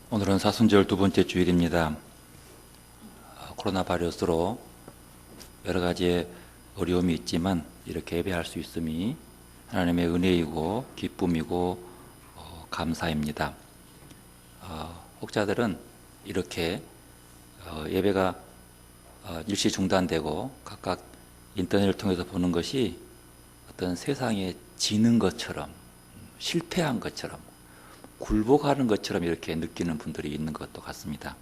오늘은 사순절 두 번째 주일입니다. 코로나 바이러스로 여러 가지의 어려움이 있지만 이렇게 예배할 수 있음이 하나님의 은혜이고 기쁨이고 감사입니다. 혹자들은 이렇게 예배가 일시 중단되고 각각 인터넷을 통해서 보는 것이 어떤 세상에 지는 것처럼, 실패한 것처럼, 굴복하는 것처럼 이렇게 느끼는 분들이 있는 것도 같습니다.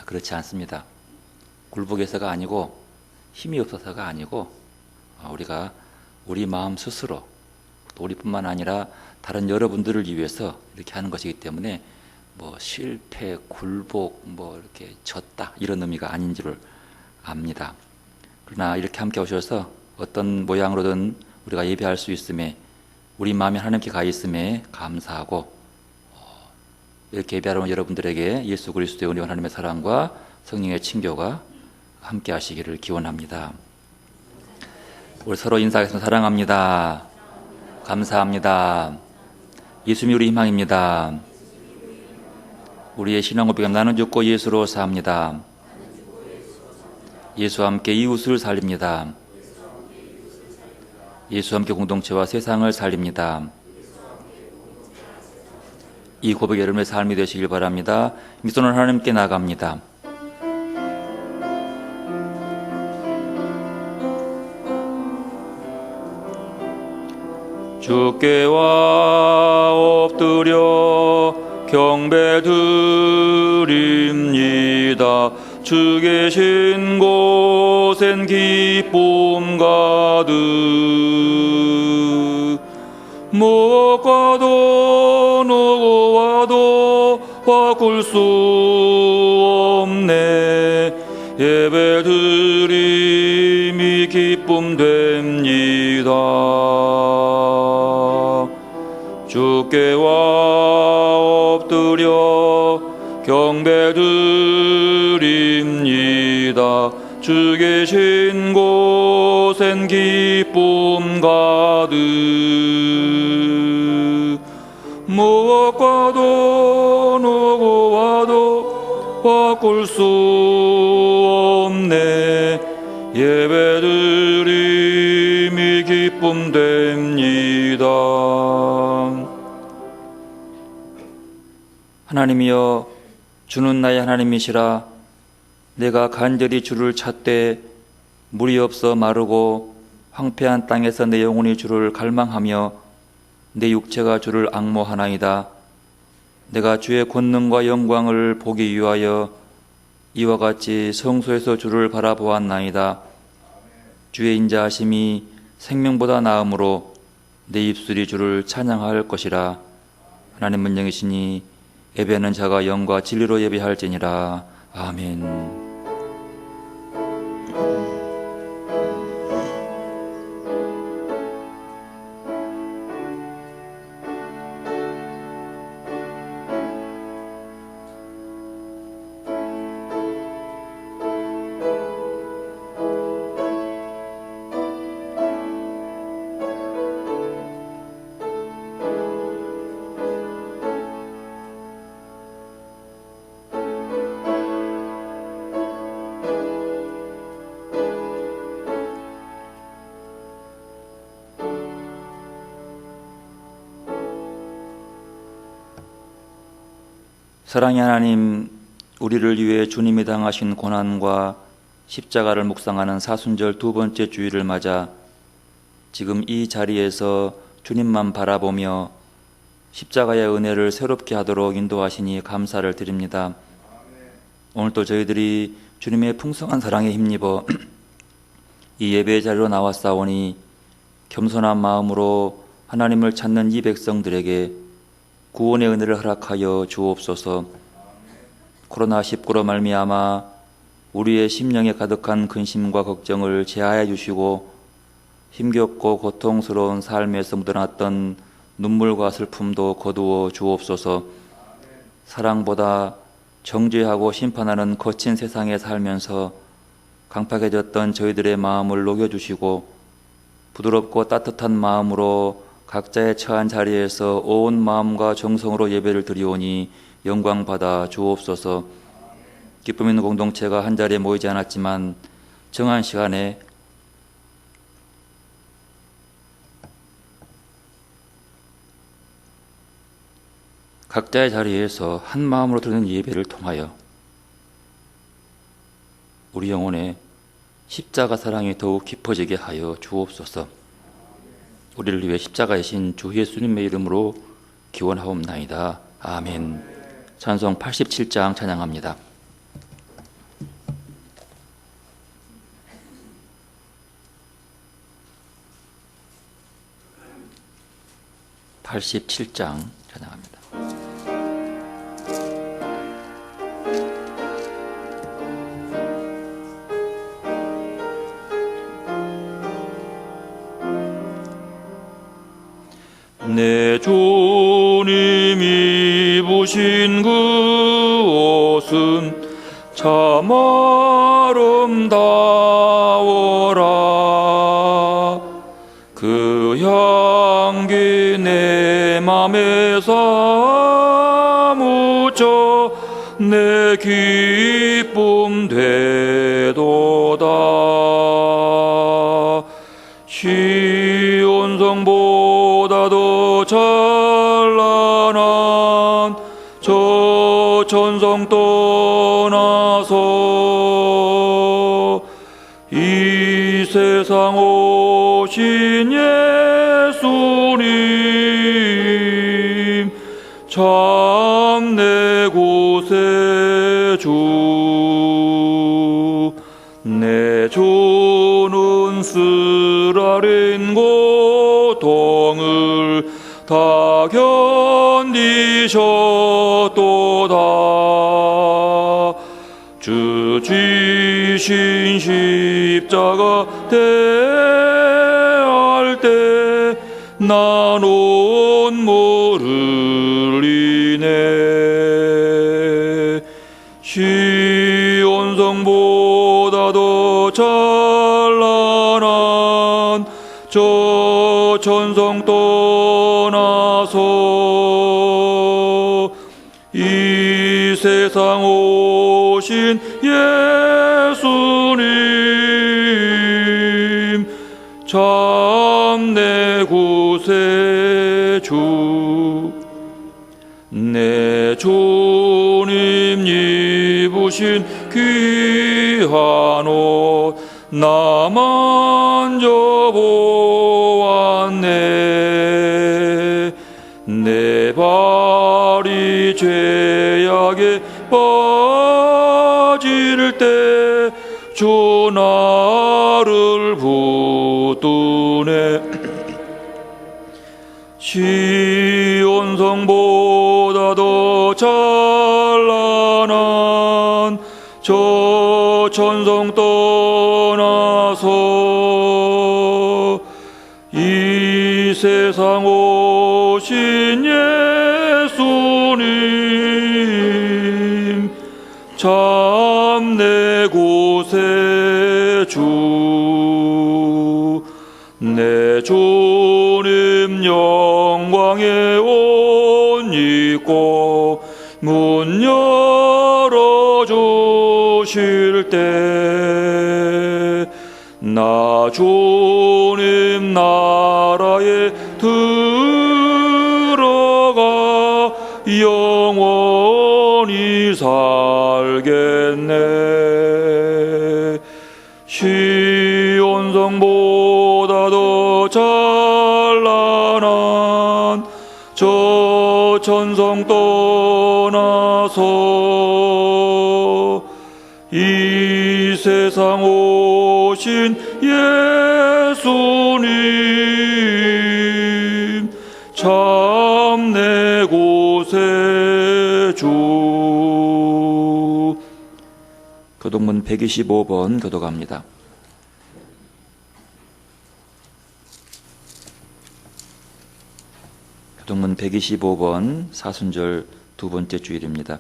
그렇지 않습니다. 굴복해서가 아니고 힘이 없어서가 아니고 우리가 우리 마음 스스로 또 우리뿐만 아니라 다른 여러분들을 위해서 이렇게 하는 것이기 때문에 실패, 굴복, 이렇게 졌다 이런 의미가 아닌 줄을 압니다. 그러나 이렇게 함께 오셔서 어떤 모양으로든 우리가 예배할 수 있음에 우리 마음이 하나님께 가 있음에 감사하고 이렇게 예배하러 온 여러분들에게 예수 그리스도의 은혜와 하나님의 사랑과 성령의 친교가 함께 하시기를 기원합니다. 우리 서로 인사하겠습니다. 사랑합니다. 감사합니다. 예수님이 우리 희망입니다. 우리의 신앙 고백은 나는 죽고 예수로 삽니다. 예수와 함께 이웃을 살립니다. 예수와 함께 공동체와 세상을 살립니다. 이 고백이 여러분의 삶이 되시길 바랍니다. 미소는 하나님께 나갑니다. 주께와 엎드려 경배드립니다. 주 계신 곳엔 기쁨 가득 무엇과도 누구와도 바꿀 수 없네. 예배드림이 기쁨됩니다. 주께와 엎드려 경배드립니다. 주 계신 곳엔 기쁨 가득 무엇과도 누구와도 바꿀 수 없네. 예배드림이 기쁨됩니다. 하나님이여, 주는 나의 하나님이시라. 내가 간절히 주를 찾되 물이 없어 마르고 황폐한 땅에서 내 영혼이 주를 갈망하며 내 육체가 주를 앙모하나이다. 내가 주의 권능과 영광을 보기 위하여 이와 같이 성소에서 주를 바라보았나이다. 주의 인자하심이 생명보다 나음으로 내 입술이 주를 찬양할 것이라. 하나님은 영이시니 예배하는 자가 영과 진리로 예배할지니라. 아멘. 사랑의 하나님, 우리를 위해 주님이 당하신 고난과 십자가를 묵상하는 사순절 두 번째 주일을 맞아 지금 이 자리에서 주님만 바라보며 십자가의 은혜를 새롭게 하도록 인도하시니 감사를 드립니다. 오늘도 저희들이 주님의 풍성한 사랑에 힘입어 이 예배의 자리로 나왔사오니 겸손한 마음으로 하나님을 찾는 이 백성들에게 구원의 은혜를 허락하여 주옵소서. 코로나19로 말미암아 우리의 심령에 가득한 근심과 걱정을 제하여 주시고 힘겹고 고통스러운 삶에서 묻어났던 눈물과 슬픔도 거두어 주옵소서. 사랑보다 정죄하고 심판하는 거친 세상에 살면서 강팍해졌던 저희들의 마음을 녹여주시고 부드럽고 따뜻한 마음으로 각자의 처한 자리에서 온 마음과 정성으로 예배를 드리오니 영광 받아 주옵소서. 기쁨 있는 공동체가 한자리에 모이지 않았지만 정한 시간에 각자의 자리에서 한 마음으로 드리는 예배를 통하여 우리 영혼에 십자가 사랑이 더욱 깊어지게 하여 주옵소서. 우리를 위해 십자가에 신 주 예수님의 이름으로 기원하옵나이다. 아멘. 찬송 87장 찬양합니다. (87장) 찬양합니다. 내 주님 입으신 그 옷은 참 아름다워라. 그 향기 내 맘에 사무쳐 내 기쁨 되도다. 시온성보다도 찬란한 저 천성 떠나서 이 세상 오신 예수님 참 내 곳의 주. 내 주는 쓰라린 고통을 다 견디셨도다. 주 지신 십자가 대할 때 나 눈물을 흘리네. 시온성보다도 찬란한 저 천성 떠나서 이 세상 오신 예수님 참 내 곳의 주. 내 주님 입으신 귀한 옷 나 만져보았네. 내 발이 죄악에 빠질 때 주 나를 붙드네. 시온성보다도 찬란한 저 천성 떠나서 이 세상 오신 예수님 참 내 곳의 주. 내 주님 영광의 옷 입고 문 열어주실 때 나 주님 나라에 들어가 영원히 살겠네. 시온성보다도 찬란한 저 천성 떠나서 이 세상 오신 예수님 참 내 곳의 주. 교독문 125번 교독합니다. 교독문 125번 사순절 두 번째 주일입니다.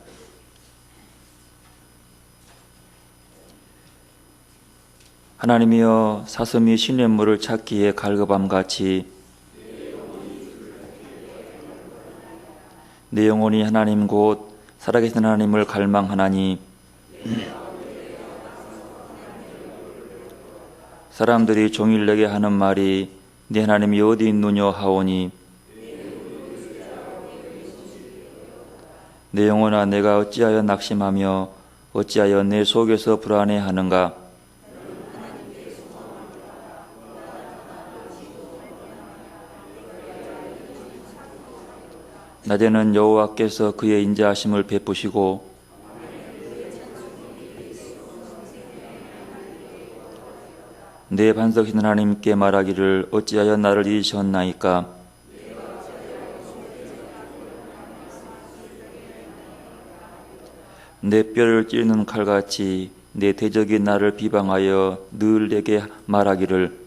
하나님이여 사슴이 시냇물을 찾기에 갈급함같이 내 영혼이 하나님 곧 살아계신 하나님을 갈망하나니 사람들이 종일 내게 하는 말이 네 하나님이 어디 있느냐 하오니 내 영혼아 내가 어찌하여 낙심하며 어찌하여 내 속에서 불안해하는가. 낮에는 여호와께서 그의 인자하심을 베푸시고 내 반석이신 하나님께 말하기를 어찌하여 나를 잊으셨나이까. 내 뼈를 찌르는 칼같이 내 대적이 나를 비방하여 늘 내게 말하기를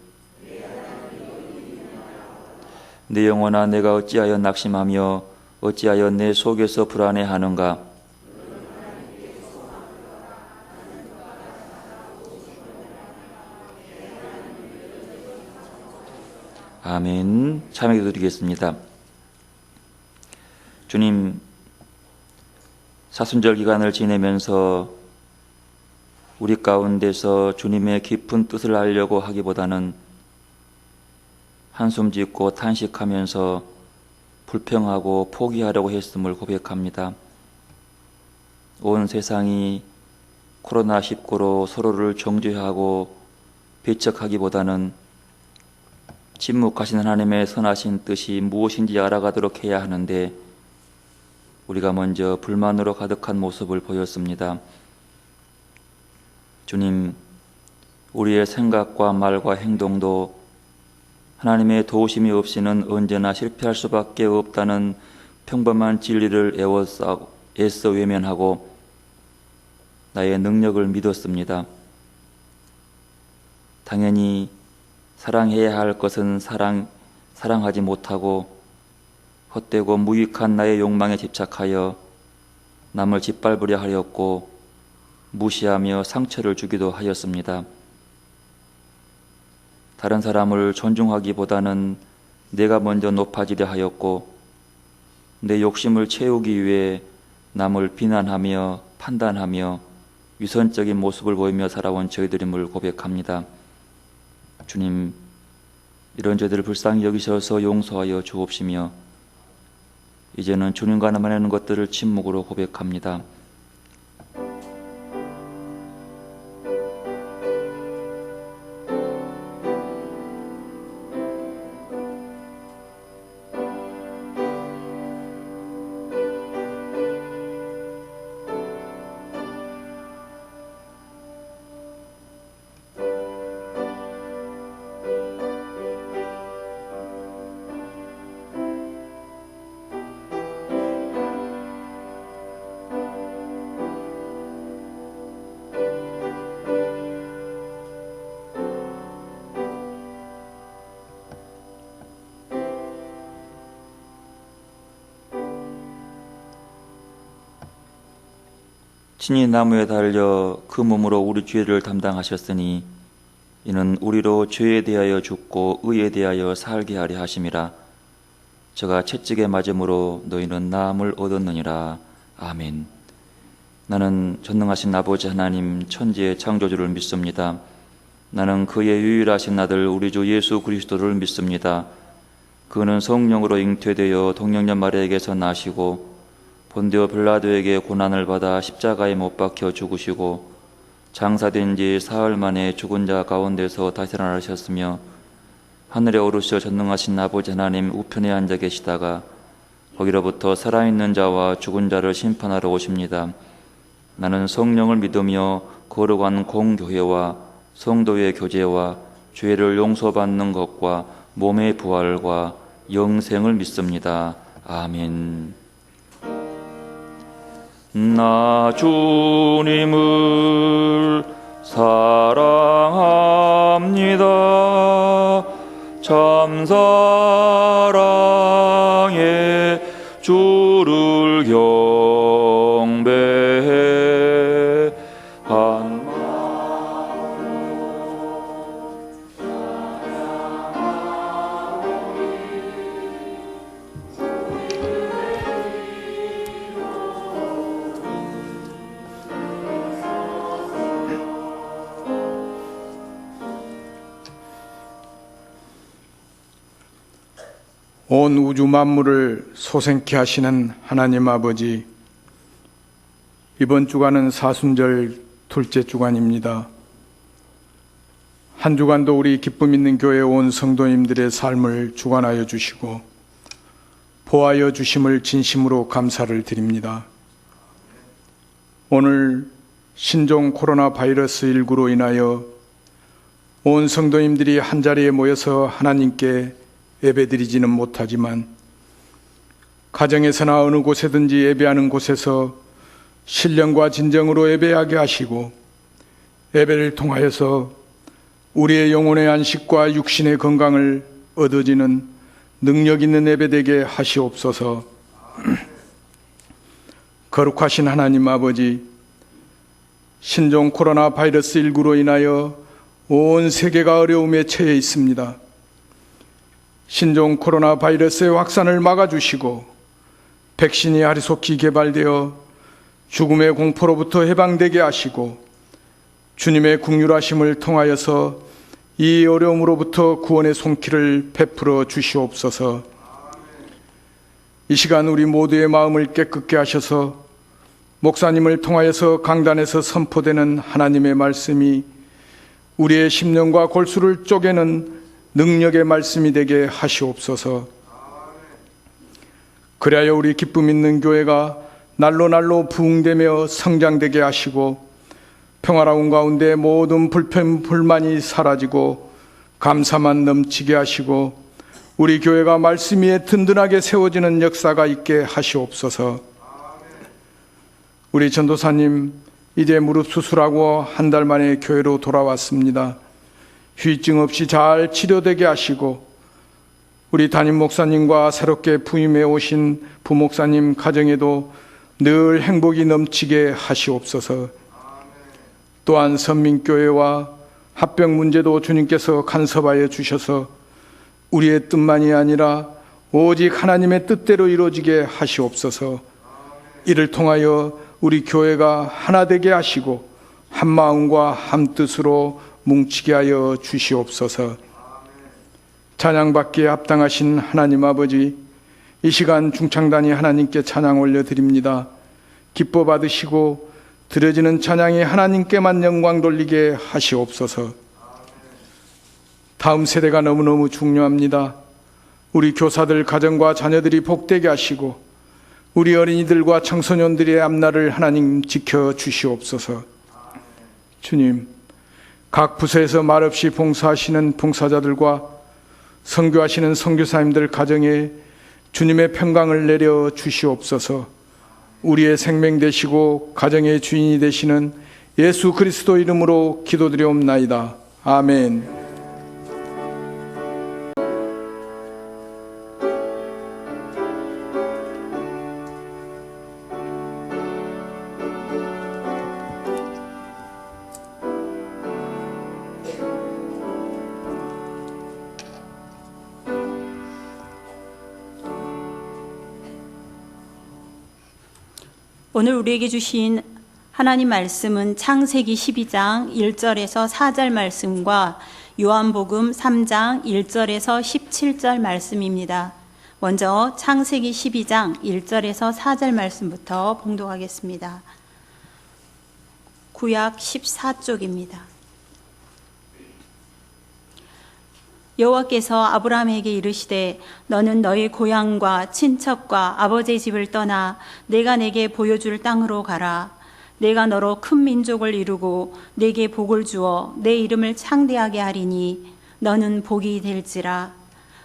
내 영혼아 내가 어찌하여 낙심하며 어찌하여 내 속에서 불안해하는가. 아멘. 참여 드리겠습니다. 주님, 사순절 기간을 지내면서 우리 가운데서 주님의 깊은 뜻을 알려고 하기보다는 한숨 짓고 탄식하면서 불평하고 포기하려고 했음을 고백합니다. 온 세상이 코로나19로 서로를 정죄하고 배척하기보다는 침묵하신 하나님의 선하신 뜻이 무엇인지 알아가도록 해야 하는데 우리가 먼저 불만으로 가득한 모습을 보였습니다. 주님, 우리의 생각과 말과 행동도 하나님의 도우심이 없이는 언제나 실패할 수밖에 없다는 평범한 진리를 애써 외면하고 나의 능력을 믿었습니다. 당연히 사랑해야 할 것은 사랑하지 못하고 헛되고 무익한 나의 욕망에 집착하여 남을 짓밟으려 하였고 무시하며 상처를 주기도 하였습니다. 다른 사람을 존중하기보다는 내가 먼저 높아지려 하였고 내 욕심을 채우기 위해 남을 비난하며 판단하며 위선적인 모습을 보이며 살아온 저희들임을 고백합니다. 주님, 이런 죄들을 불쌍히 여기셔서 용서하여 주옵시며 이제는 주님과 나만 하는 것들을 침묵으로 고백합니다. 친히 나무에 달려 그 몸으로 우리 죄를 담당하셨으니 이는 우리로 죄에 대하여 죽고 의에 대하여 살게 하려 하심이라. 저가 채찍에 맞음으로 너희는 나음을 얻었느니라. 아멘. 나는 전능하신 아버지 하나님 천지의 창조주를 믿습니다. 나는 그의 유일하신 아들 우리 주 예수 그리스도를 믿습니다. 그는 성령으로 잉태되어 동정녀 마리아에게서 나시고 본디오 빌라도에게 고난을 받아 십자가에 못 박혀 죽으시고 장사된 지 사흘 만에 죽은 자 가운데서 다시 살아나셨으며 하늘에 오르셔 전능하신 아버지 하나님 우편에 앉아 계시다가 거기로부터 살아있는 자와 죽은 자를 심판하러 오십니다. 나는 성령을 믿으며 거룩한 공교회와 성도의 교제와 죄를 용서받는 것과 몸의 부활과 영생을 믿습니다. 아멘. 나 주님을 사랑합니다. 참 사랑에 주를 경배해 한 온 우주 만물을 소생케 하시는 하나님 아버지, 이번 주간은 사순절 둘째 주간입니다. 한 주간도 우리 기쁨 있는 교회 온 성도님들의 삶을 주관하여 주시고 보호하여 주심을 진심으로 감사를 드립니다. 오늘 신종 코로나 바이러스 19로 인하여 온 성도님들이 한자리에 모여서 하나님께 예배드리지는 못하지만 가정에서나 어느 곳에든지 예배하는 곳에서 신령과 진정으로 예배하게 하시고 예배를 통하여서 우리의 영혼의 안식과 육신의 건강을 얻어지는 능력 있는 예배되게 하시옵소서. 거룩하신 하나님 아버지, 신종 코로나 바이러스 19로 인하여 온 세계가 어려움에 처해 있습니다. 신종 코로나 바이러스의 확산을 막아주시고 백신이 하리속히 개발되어 죽음의 공포로부터 해방되게 하시고 주님의 긍휼하심을 통하여서 이 어려움으로부터 구원의 손길을 베풀어 주시옵소서. 이 시간 우리 모두의 마음을 깨끗게 하셔서 목사님을 통하여서 강단에서 선포되는 하나님의 말씀이 우리의 심령과 골수를 쪼개는 능력의 말씀이 되게 하시옵소서. 그리하여 우리 기쁨 있는 교회가 날로 부흥되며 성장되게 하시고 평화로운 가운데 모든 불편 불만이 사라지고 감사만 넘치게 하시고 우리 교회가 말씀 위에 든든하게 세워지는 역사가 있게 하시옵소서. 우리 전도사님 이제 무릎 수술하고 한 달 만에 교회로 돌아왔습니다. 후유증 없이 잘 치료되게 하시고 우리 담임 목사님과 새롭게 부임해 오신 부목사님 가정에도 늘 행복이 넘치게 하시옵소서. 또한 선민교회와 합병 문제도 주님께서 간섭하여 주셔서 우리의 뜻만이 아니라 오직 하나님의 뜻대로 이루어지게 하시옵소서. 이를 통하여 우리 교회가 하나 되게 하시고 한 마음과 한 뜻으로 뭉치게 하여 주시옵소서. 찬양받기에 합당하신 하나님 아버지, 이 시간 중창단이 하나님께 찬양 올려드립니다. 기뻐 받으시고 드려지는 찬양이 하나님께만 영광 돌리게 하시옵소서. 다음 세대가 너무너무 중요합니다. 우리 교사들, 가정과 자녀들이 복되게 하시고 우리 어린이들과 청소년들의 앞날을 하나님 지켜주시옵소서. 주님, 각 부서에서 말없이 봉사하시는 봉사자들과 선교하시는 선교사님들 가정에 주님의 평강을 내려 주시옵소서. 우리의 생명 되시고 가정의 주인이 되시는 예수 그리스도 이름으로 기도드리옵나이다. 아멘. 오늘 우리에게 주신 하나님 말씀은 창세기 12장 1절에서 4절 말씀과 요한복음 3장 1절에서 17절 말씀입니다. 먼저 창세기 12장 1절에서 4절 말씀부터 봉독하겠습니다. 구약 14쪽입니다. 여호와께서 아브라함에게 이르시되 너는 너희 고향과 친척과 아버지의 집을 떠나 내가 내게 보여줄 땅으로 가라. 내가 너로 큰 민족을 이루고 내게 복을 주어 내 이름을 창대하게 하리니 너는 복이 될지라.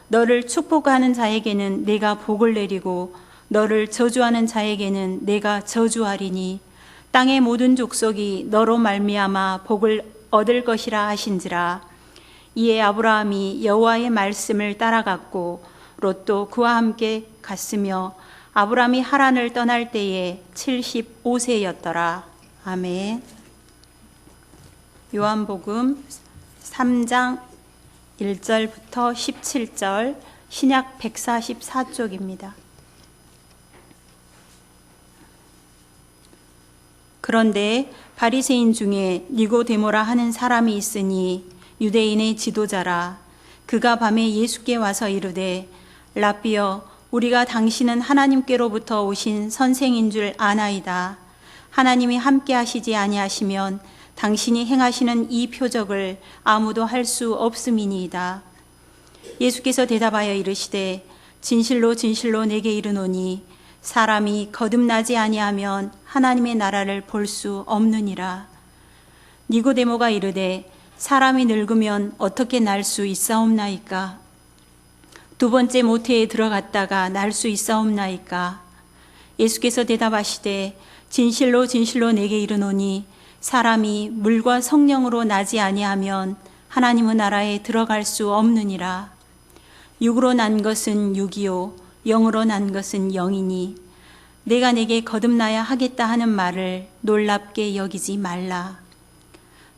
너를 축복하는 자에게는 내가 복을 내리고 너를 저주하는 자에게는 내가 저주하리니 땅의 모든 족속이 너로 말미암아 복을 얻을 것이라 하신지라. 이에 아브라함이 여호와의 말씀을 따라갔고 롯도 그와 함께 갔으며 아브라함이 하란을 떠날 때에 75세였더라. 아멘. 요한복음 3장 1절부터 17절 신약 144쪽입니다. 그런데 바리새인 중에 니고데모라 하는 사람이 있으니 유대인의 지도자라. 그가 밤에 예수께 와서 이르되 라삐여, 우리가 당신은 하나님께로부터 오신 선생인 줄 아나이다. 하나님이 함께 하시지 아니하시면 당신이 행하시는 이 표적을 아무도 할 수 없음이니이다. 예수께서 대답하여 이르시되 진실로 진실로 내게 이르노니 사람이 거듭나지 아니하면 하나님의 나라를 볼 수 없느니라. 니고데모가 이르되 사람이 늙으면 어떻게 날 수 있사옵나이까? 두 번째 모태에 들어갔다가 날 수 있사옵나이까? 예수께서 대답하시되 진실로 진실로 내게 이르노니 사람이 물과 성령으로 나지 아니하면 하나님의 나라에 들어갈 수 없느니라. 육으로 난 것은 육이요 영으로 난 것은 영이니 내가 내게 거듭나야 하겠다 하는 말을 놀랍게 여기지 말라.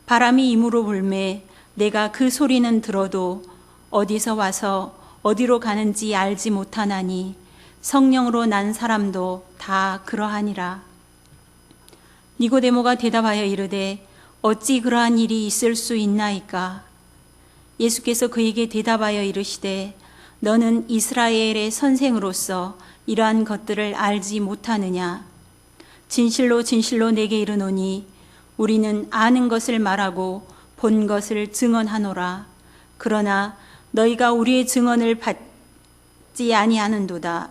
바람이 임으로 불매 내가 그 소리는 들어도 어디서 와서 어디로 가는지 알지 못하나니 성령으로 난 사람도 다 그러하니라. 니고데모가 대답하여 이르되 어찌 그러한 일이 있을 수 있나이까? 예수께서 그에게 대답하여 이르시되 너는 이스라엘의 선생으로서 이러한 것들을 알지 못하느냐? 진실로 진실로 내게 이르노니 우리는 아는 것을 말하고 본 것을 증언하노라. 그러나 너희가 우리의 증언을 받지 아니하는도다.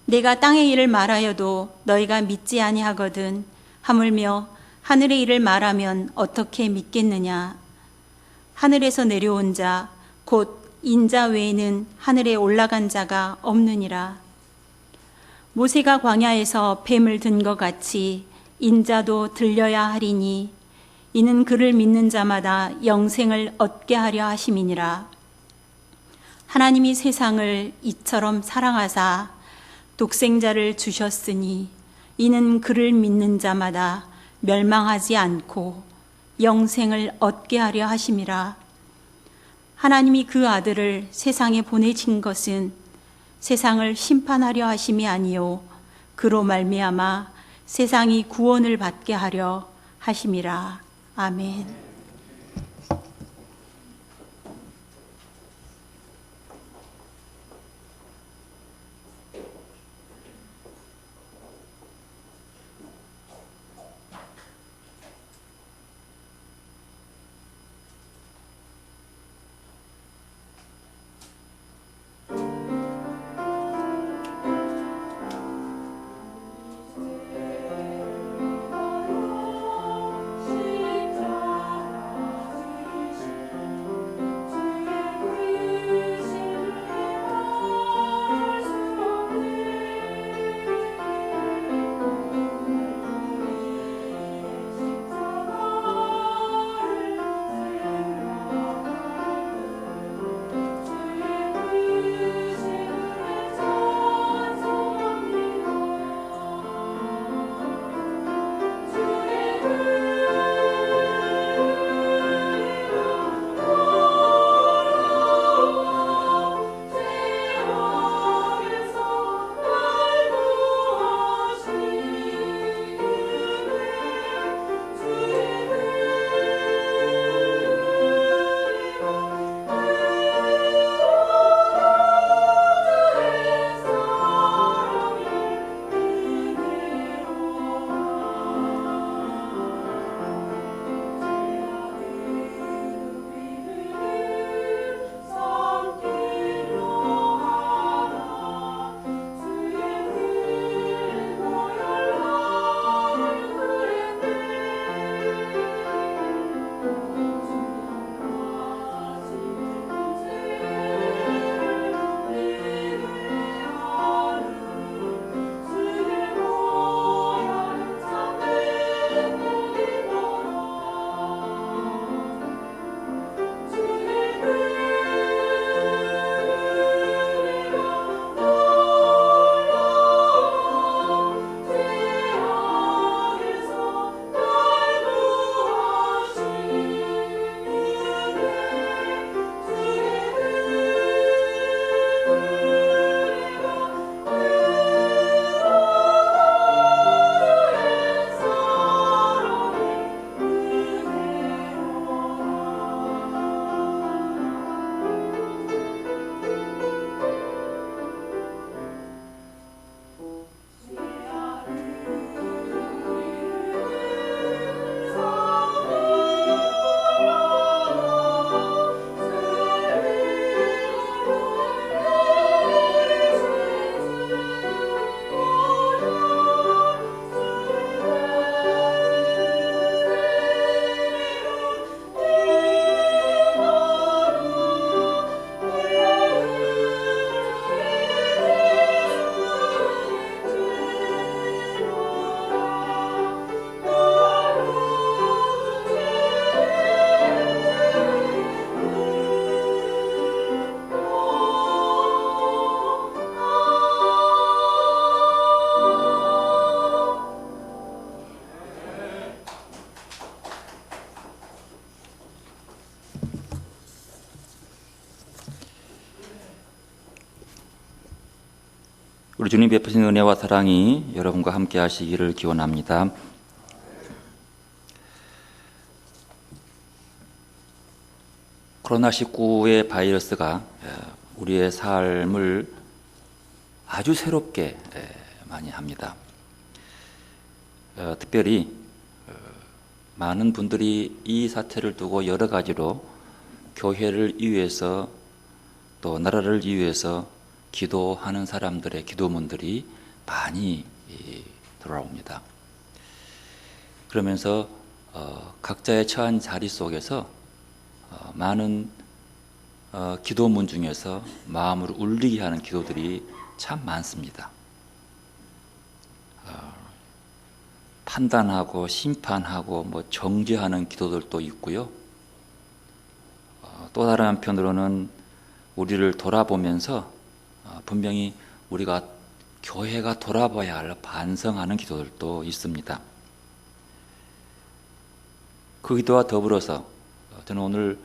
내가 땅의 일을 말하여도 너희가 믿지 아니하거든 하물며 하늘의 일을 말하면 어떻게 믿겠느냐? 하늘에서 내려온 자 곧 인자 외에는 하늘에 올라간 자가 없느니라. 모세가 광야에서 뱀을 든 것 같이 인자도 들려야 하리니 이는 그를 믿는 자마다 영생을 얻게 하려 하심이니라. 하나님이 세상을 이처럼 사랑하사 독생자를 주셨으니 이는 그를 믿는 자마다 멸망하지 않고 영생을 얻게 하려 하심이라. 하나님이 그 아들을 세상에 보내신 것은 세상을 심판하려 하심이 아니요 그로 말미암아 세상이 구원을 받게 하려 하심이라. 아멘. 우리 주님 베푸신 은혜와 사랑이 여러분과 함께 하시기를 기원합니다. 코로나19의 바이러스가 우리의 삶을 아주 새롭게 많이 합니다. 특별히 많은 분들이 이 사태를 두고 여러 가지로 교회를 위해서 또 나라를 위해서 기도하는 사람들의 기도문들이 많이 돌아옵니다. 그러면서 각자의 처한 자리 속에서 많은 기도문 중에서 마음을 울리게 하는 기도들이 참 많습니다. 판단하고 심판하고 정죄하는 기도들도 있고요. 또 다른 한편으로는 우리를 돌아보면서 분명히 우리가 교회가 돌아봐야 할 반성하는 기도들도 있습니다. 그 기도와 더불어서 저는 오늘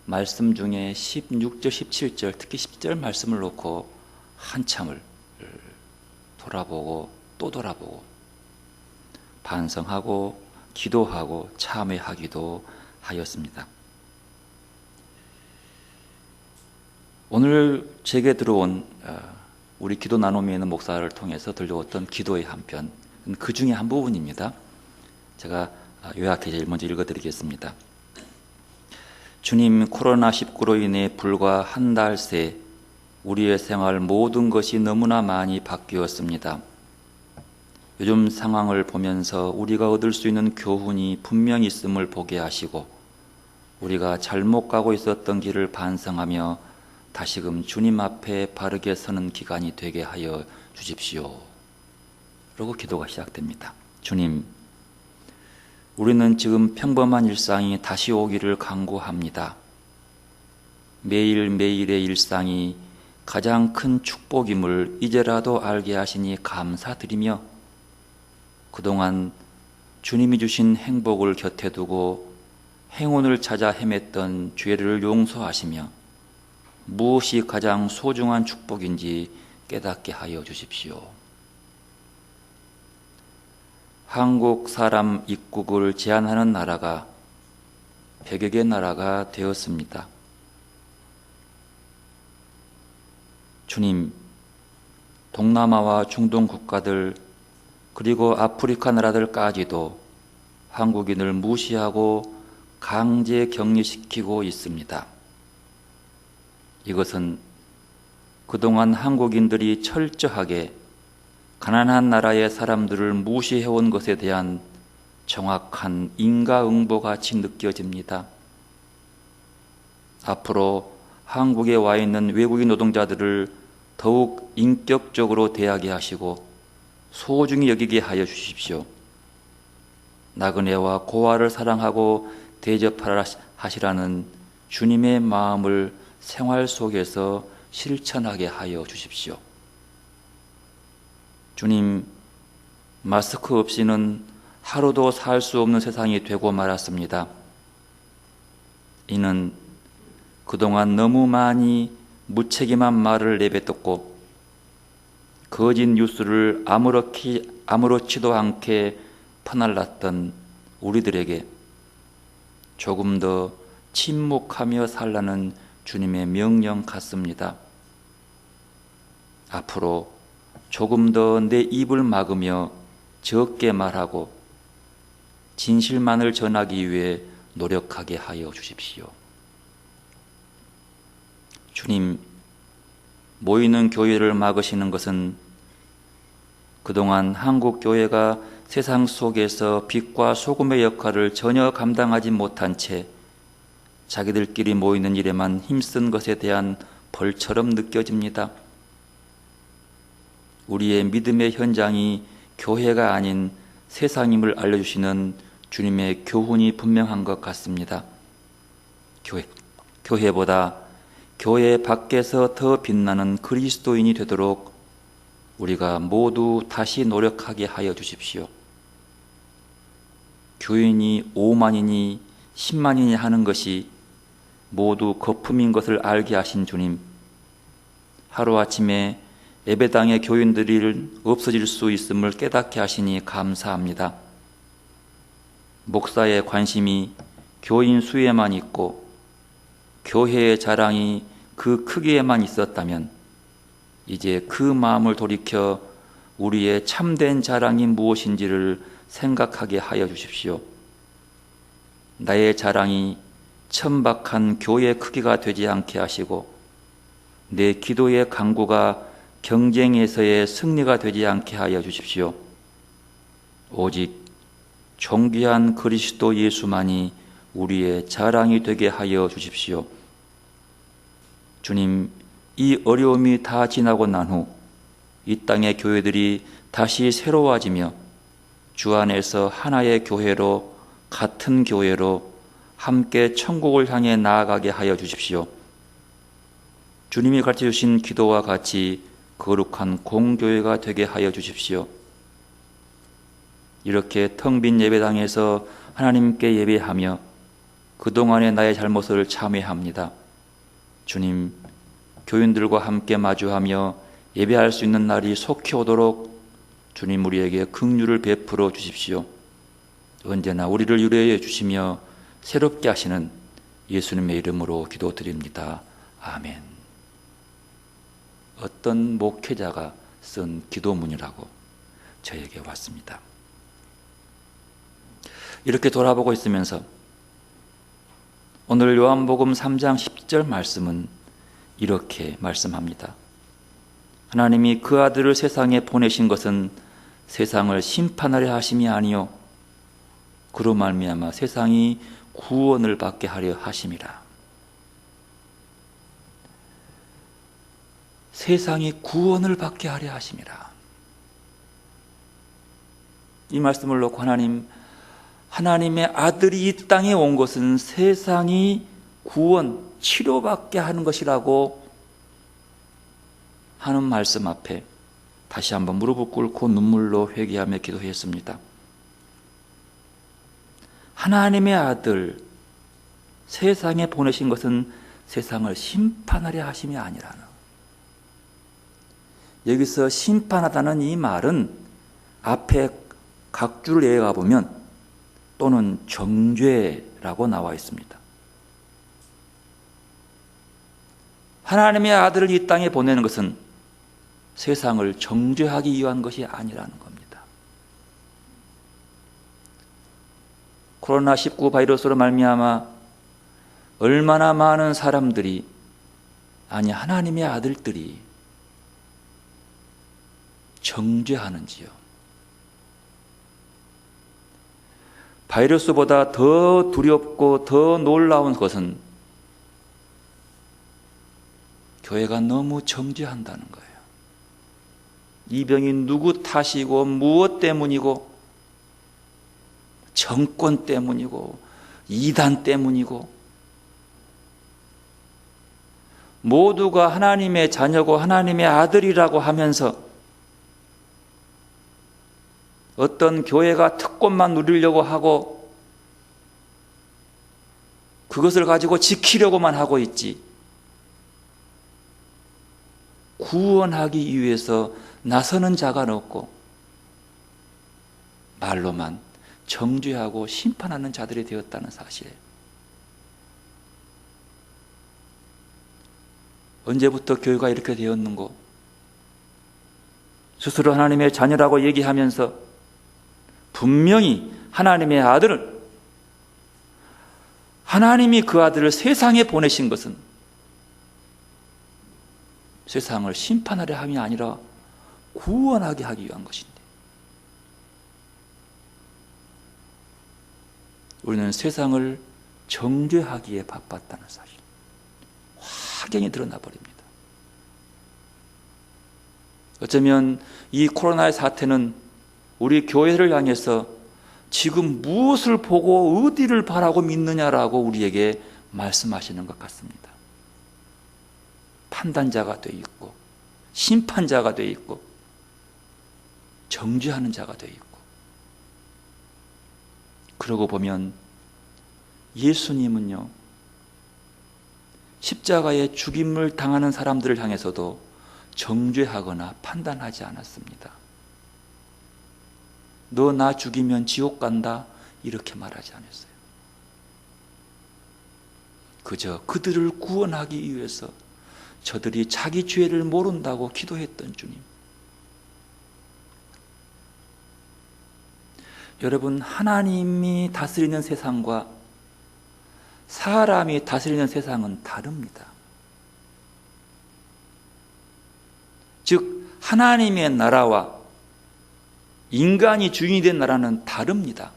말씀 중에 16절, 17절, 특히 10절 말씀을 놓고 한참을 돌아보고 또 돌아보고 반성하고 기도하고 참회하기도 하였습니다. 오늘 제게 들어온 우리 기도 나눔에 있는 목사를 통해서 들려왔던 기도의 한 편, 그 중에 한 부분입니다. 제가 요약해서 먼저 읽어드리겠습니다. 주님, 코로나19로 인해 불과 한 달 새 우리의 생활 모든 것이 너무나 많이 바뀌었습니다. 요즘 상황을 보면서 우리가 얻을 수 있는 교훈이 분명히 있음을 보게 하시고 우리가 잘못 가고 있었던 길을 반성하며 다시금 주님 앞에 바르게 서는 기간이 되게 하여 주십시오. 그러고 기도가 시작됩니다. 주님, 우리는 지금 평범한 일상이 다시 오기를 간구합니다. 매일매일의 일상이 가장 큰 축복임을 이제라도 알게 하시니 감사드리며 그동안 주님이 주신 행복을 곁에 두고 행운을 찾아 헤맸던 죄를 용서하시며 무엇이 가장 소중한 축복인지 깨닫게 하여 주십시오. 한국 사람 입국을 제한하는 나라가 100여 개 나라가 되었습니다. 주님, 동남아와 중동 국가들 그리고 아프리카 나라들까지도 한국인을 무시하고 강제 격리시키고 있습니다. 이것은 그동안 한국인들이 철저하게 가난한 나라의 사람들을 무시해온 것에 대한 정확한 인과응보같이 느껴집니다. 앞으로 한국에 와 있는 외국인 노동자들을 더욱 인격적으로 대하게 하시고 소중히 여기게 하여 주십시오. 나그네와 고아를 사랑하고 대접하시라는 주님의 마음을 생활 속에서 실천하게 하여 주십시오. 주님, 마스크 없이는 하루도 살 수 없는 세상이 되고 말았습니다. 이는 그동안 너무 많이 무책임한 말을 내뱉었고 거짓 뉴스를 아무렇지도 않게 퍼날랐던 우리들에게 조금 더 침묵하며 살라는 주님의 명령 같습니다. 앞으로 조금 더 내 입을 막으며 적게 말하고 진실만을 전하기 위해 노력하게 하여 주십시오. 주님, 모이는 교회를 막으시는 것은 그동안 한국 교회가 세상 속에서 빛과 소금의 역할을 전혀 감당하지 못한 채 자기들끼리 모이는 일에만 힘쓴 것에 대한 벌처럼 느껴집니다. 우리의 믿음의 현장이 교회가 아닌 세상임을 알려주시는 주님의 교훈이 분명한 것 같습니다. 교회보다 교회 밖에서 더 빛나는 그리스도인이 되도록 우리가 모두 다시 노력하게 하여 주십시오. 교인이 5만이니 10만이니 하는 것이 모두 거품인 것을 알게 하신 주님, 하루아침에 예배당의 교인들이 없어질 수 있음을 깨닫게 하시니 감사합니다. 목사의 관심이 교인 수에만 있고 교회의 자랑이 그 크기에만 있었다면 이제 그 마음을 돌이켜 우리의 참된 자랑이 무엇인지를 생각하게 하여 주십시오. 나의 자랑이 천박한 교회 크기가 되지 않게 하시고 내 기도의 강구가 경쟁에서의 승리가 되지 않게 하여 주십시오. 오직 존귀한 그리스도 예수만이 우리의 자랑이 되게 하여 주십시오. 주님, 이 어려움이 다 지나고 난 후 이 땅의 교회들이 다시 새로워지며 주 안에서 하나의 교회로, 같은 교회로 함께 천국을 향해 나아가게 하여 주십시오. 주님이 가르쳐주신 기도와 같이 거룩한 공교회가 되게 하여 주십시오. 이렇게 텅 빈 예배당에서 하나님께 예배하며 그동안의 나의 잘못을 참회합니다. 주님, 교인들과 함께 마주하며 예배할 수 있는 날이 속히 오도록 주님 우리에게 긍휼을 베풀어 주십시오. 언제나 우리를 유래해 주시며 새롭게 하시는 예수님의 이름으로 기도드립니다. 아멘. 어떤 목회자가 쓴 기도문이라고 저에게 왔습니다. 이렇게 돌아보고 있으면서 오늘 요한복음 3장 10절 말씀은 이렇게 말씀합니다. 하나님이 그 아들을 세상에 보내신 것은 세상을 심판하려 하심이 아니요 그로 말미암아 세상이 구원을 받게 하려 하심이라. 세상이 구원을 받게 하려 하심이라. 이 말씀을 놓고 하나님의 아들이 이 땅에 온 것은 세상이 구원, 치료받게 하는 것이라고 하는 말씀 앞에 다시 한번 무릎을 꿇고 눈물로 회개하며 기도했습니다. 하나님의 아들 세상에 보내신 것은 세상을 심판하려 하심이 아니라는, 여기서 심판하다는 이 말은 앞에 각 줄을 이어가 보면 또는 정죄라고 나와 있습니다. 하나님의 아들을 이 땅에 보내는 것은 세상을 정죄하기 위한 것이 아니라는 겁니다. 코로나19 바이러스로 말미암아 얼마나 많은 사람들이, 아니 하나님의 아들들이 정죄하는지요. 바이러스보다 더 두렵고 더 놀라운 것은 교회가 너무 정죄한다는 거예요. 이 병이 누구 탓이고 무엇 때문이고 정권 때문이고 이단 때문이고 모두가 하나님의 자녀고 하나님의 아들이라고 하면서 어떤 교회가 특권만 누리려고 하고 그것을 가지고 지키려고만 하고 있지, 구원하기 위해서 나서는 자가 없고 말로만 정죄하고 심판하는 자들이 되었다는 사실에 언제부터 교회가 이렇게 되었는고, 스스로 하나님의 자녀라고 얘기하면서 분명히 하나님의 아들을, 하나님이 그 아들을 세상에 보내신 것은 세상을 심판하려 함이 아니라 구원하게 하기 위한 것인데, 우리는 세상을 정죄하기에 바빴다는 사실 확연히 드러나 버립니다. 어쩌면 이 코로나의 사태는 우리 교회를 향해서 지금 무엇을 보고 어디를 바라고 믿느냐라고 우리에게 말씀하시는 것 같습니다. 판단자가 돼 있고 심판자가 돼 있고 정죄하는 자가 돼 있고, 그러고 보면 예수님은요, 십자가의 죽임을 당하는 사람들을 향해서도 정죄하거나 판단하지 않았습니다. 너 나 죽이면 지옥 간다 이렇게 말하지 않았어요. 그저 그들을 구원하기 위해서 저들이 자기 죄를 모른다고 기도했던 주님. 여러분, 하나님이 다스리는 세상과 사람이 다스리는 세상은 다릅니다. 즉 하나님의 나라와 인간이 주인이 된 나라는 다릅니다.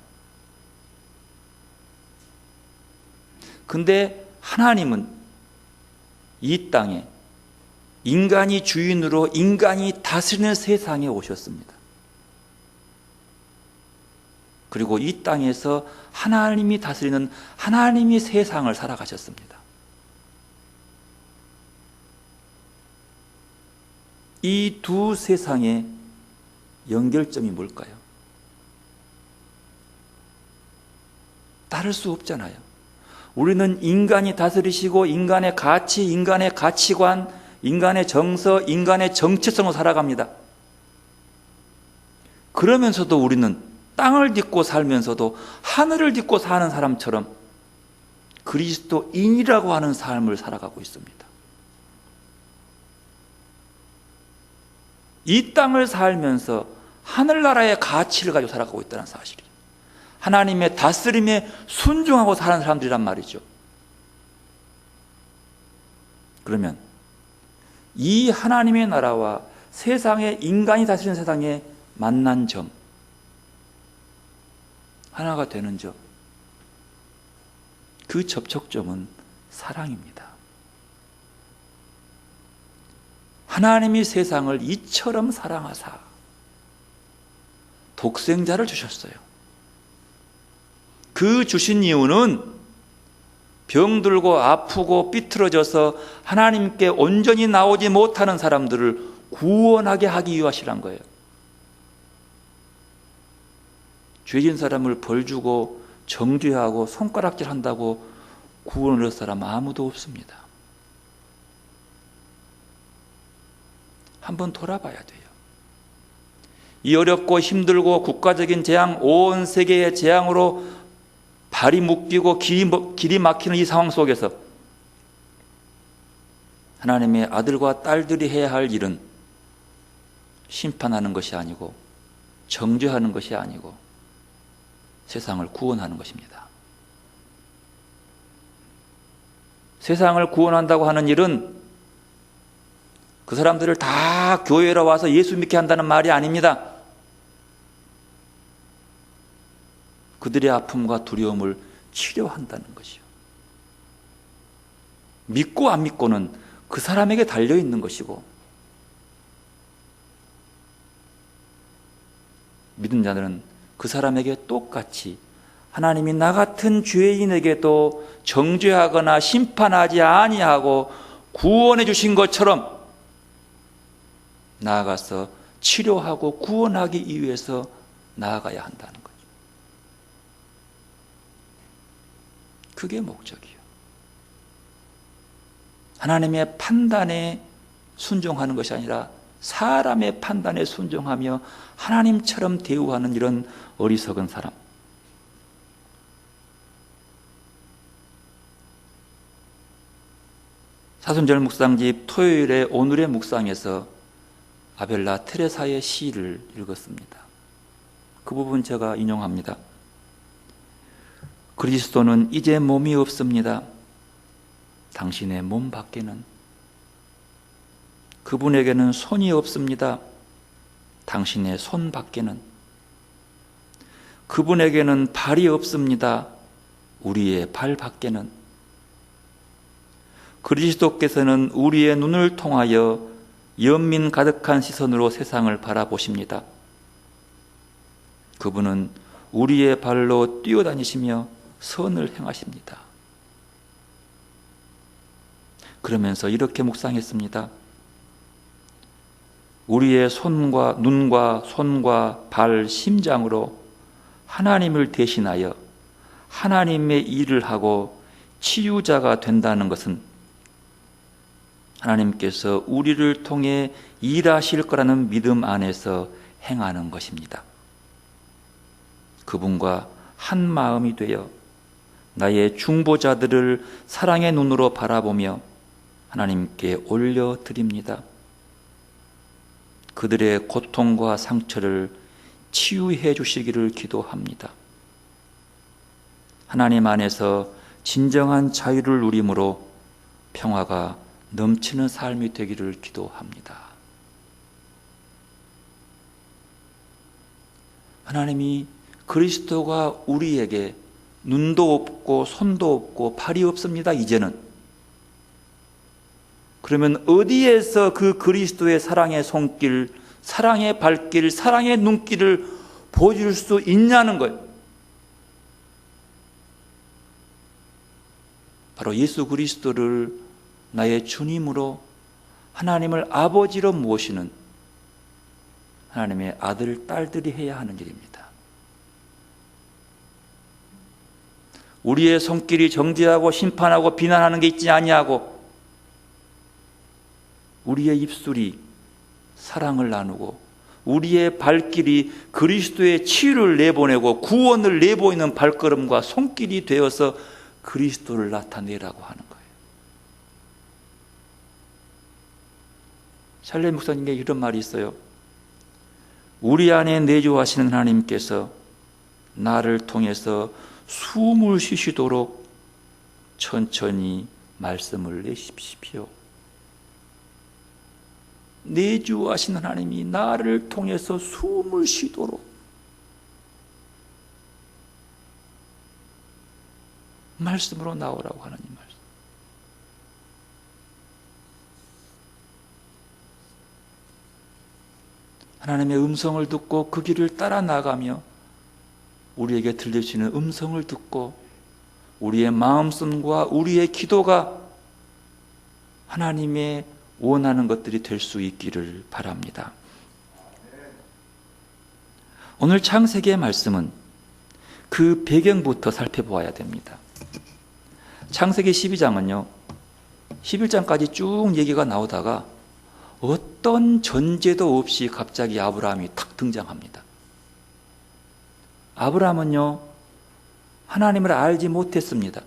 근데 하나님은 이 땅에 인간이 주인으로 인간이 다스리는 세상에 오셨습니다. 그리고 이 땅에서 하나님이 다스리는 하나님이 세상을 살아가셨습니다. 이 두 세상의 연결점이 뭘까요? 따를 수 없잖아요. 우리는 인간이 다스리시고 인간의 가치, 인간의 가치관, 인간의 정서, 인간의 정체성으로 살아갑니다. 그러면서도 우리는 땅을 딛고 살면서도 하늘을 딛고 사는 사람처럼 그리스도인이라고 하는 삶을 살아가고 있습니다. 이 땅을 살면서 하늘나라의 가치를 가지고 살아가고 있다는 사실이에요. 하나님의 다스림에 순종하고 사는 사람들이란 말이죠. 그러면 이 하나님의 나라와 세상의 인간이 다스리는 세상에 만난 점, 하나가 되는 점, 그 접촉점은 사랑입니다. 하나님이 세상을 이처럼 사랑하사 독생자를 주셨어요. 그 주신 이유는 병들고 아프고 삐뚤어져서 하나님께 온전히 나오지 못하는 사람들을 구원하게 하기 위하시란 거예요. 죄진 사람을 벌주고 정죄하고 손가락질한다고 구원을 얻을 사람 아무도 없습니다. 한번 돌아봐야 돼요. 이 어렵고 힘들고 국가적인 재앙, 온 세계의 재앙으로 발이 묶이고 길이 막히는 이 상황 속에서 하나님의 아들과 딸들이 해야 할 일은 심판하는 것이 아니고 정죄하는 것이 아니고 세상을 구원하는 것입니다. 세상을 구원한다고 하는 일은 그 사람들을 다 교회로 와서 예수 믿게 한다는 말이 아닙니다. 그들의 아픔과 두려움을 치료한다는 것이요. 믿고 안 믿고는 그 사람에게 달려있는 것이고, 믿은 자들은 그 사람에게 똑같이 하나님이 나 같은 죄인에게도 정죄하거나 심판하지 아니하고 구원해 주신 것처럼 나아가서 치료하고 구원하기 위해서 나아가야 한다는 거죠. 그게 목적이에요. 하나님의 판단에 순종하는 것이 아니라 사람의 판단에 순종하며 하나님처럼 대우하는 이런 어리석은 사람. 사순절 묵상집 토요일에 오늘의 묵상에서 아벨라 테레사의 시를 읽었습니다. 그 부분 제가 인용합니다. 그리스도는 이제 몸이 없습니다. 당신의 몸 밖에는. 그분에게는 손이 없습니다. 당신의 손 밖에는. 그분에게는 발이 없습니다. 우리의 발 밖에는. 그리스도께서는 우리의 눈을 통하여 연민 가득한 시선으로 세상을 바라보십니다. 그분은 우리의 발로 뛰어다니시며 선을 행하십니다. 그러면서 이렇게 묵상했습니다. 우리의 손과 눈과 손과 발, 심장으로 하나님을 대신하여 하나님의 일을 하고 치유자가 된다는 것은 하나님께서 우리를 통해 일하실 거라는 믿음 안에서 행하는 것입니다. 그분과 한 마음이 되어 나의 중보자들을 사랑의 눈으로 바라보며 하나님께 올려드립니다. 그들의 고통과 상처를 치유해 주시기를 기도합니다. 하나님 안에서 진정한 자유를 누림으로 평화가 넘치는 삶이 되기를 기도합니다. 하나님이 그리스도가 우리에게 눈도 없고 손도 없고 팔이 없습니다. 이제는. 그러면 어디에서 그 그리스도의 사랑의 손길, 사랑의 발길, 사랑의 눈길을 보여줄 수 있냐는 거예요. 바로 예수 그리스도를 나의 주님으로 하나님을 아버지로 모시는 하나님의 아들, 딸들이 해야 하는 일입니다. 우리의 손길이 정죄하고 심판하고 비난하는 게 있지 아니하고 우리의 입술이 사랑을 나누고 우리의 발길이 그리스도의 치유를 내보내고 구원을 내보이는 발걸음과 손길이 되어서 그리스도를 나타내라고 하는 거예요. 샬레 목사님께 이런 말이 있어요. 우리 안에 내주하시는 하나님께서 나를 통해서 숨을 쉬시도록 천천히 말씀을 내십시오. 내주하신 하나님이 나를 통해서 숨을 쉬도록 말씀으로 나오라고 하나님 말씀. 하나님의 음성을 듣고 그 길을 따라 나가며 우리에게 들려주시는 음성을 듣고 우리의 마음씀과 우리의 기도가 하나님의 원하는 것들이 될 수 있기를 바랍니다. 오늘 창세기의 말씀은 그 배경부터 살펴보아야 됩니다. 창세기 12장은요 11장까지 쭉 얘기가 나오다가 어떤 전제도 없이 갑자기 아브라함이 탁 등장합니다. 아브라함은요 하나님을 알지 못했습니다.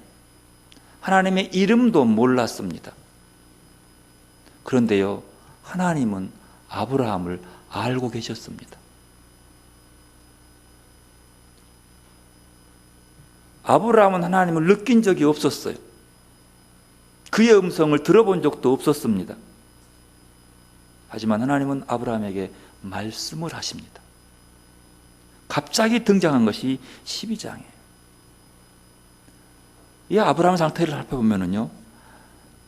하나님의 이름도 몰랐습니다. 그런데요 하나님은 아브라함을 알고 계셨습니다. 아브라함은 하나님을 느낀 적이 없었어요. 그의 음성을 들어본 적도 없었습니다. 하지만 하나님은 아브라함에게 말씀을 하십니다. 갑자기 등장한 것이 12장이에요. 이 아브라함 상태를 살펴보면요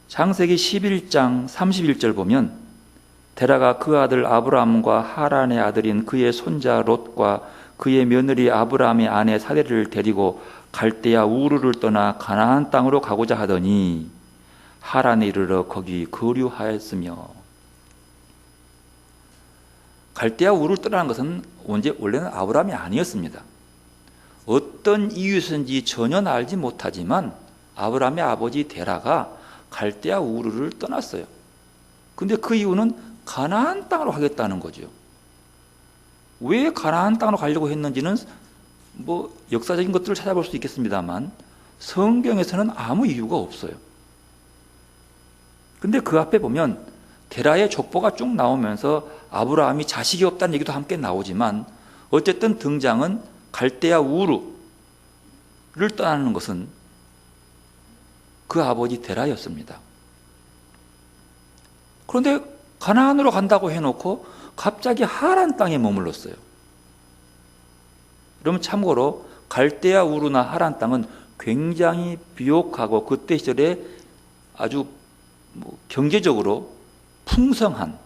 창세기 11장 31절 보면 데라가 그 아들 아브라함과 하란의 아들인 그의 손자 롯과 그의 며느리 아브라함의 아내 사레를 데리고 갈대아 우르를 떠나 가나안 땅으로 가고자 하더니 하란에 이르러 거기 거류하였으며. 갈대아 우르를 떠나는 것은 원래는 아브라함이 아니었습니다. 어떤 이유였는지 전혀 알지 못하지만 아브라함의 아버지 데라가 갈대아 우르를 떠났어요. 근데 그 이유는 가나안 땅으로 가겠다는 거죠. 왜 가나안 땅으로 가려고 했는지는 역사적인 것들을 찾아볼 수 있겠습니다만 성경에서는 아무 이유가 없어요. 근데 그 앞에 보면 데라의 족보가 쭉 나오면서 아브라함이 자식이 없다는 얘기도 함께 나오지만 어쨌든 등장은 갈대아 우르를 떠나는 것은 그 아버지 데라였습니다. 그런데 가나안으로 간다고 해놓고 갑자기 하란 땅에 머물렀어요. 그러면 참고로 갈대아 우르나 하란 땅은 굉장히 비옥하고 그때 시절에 아주 경제적으로 풍성한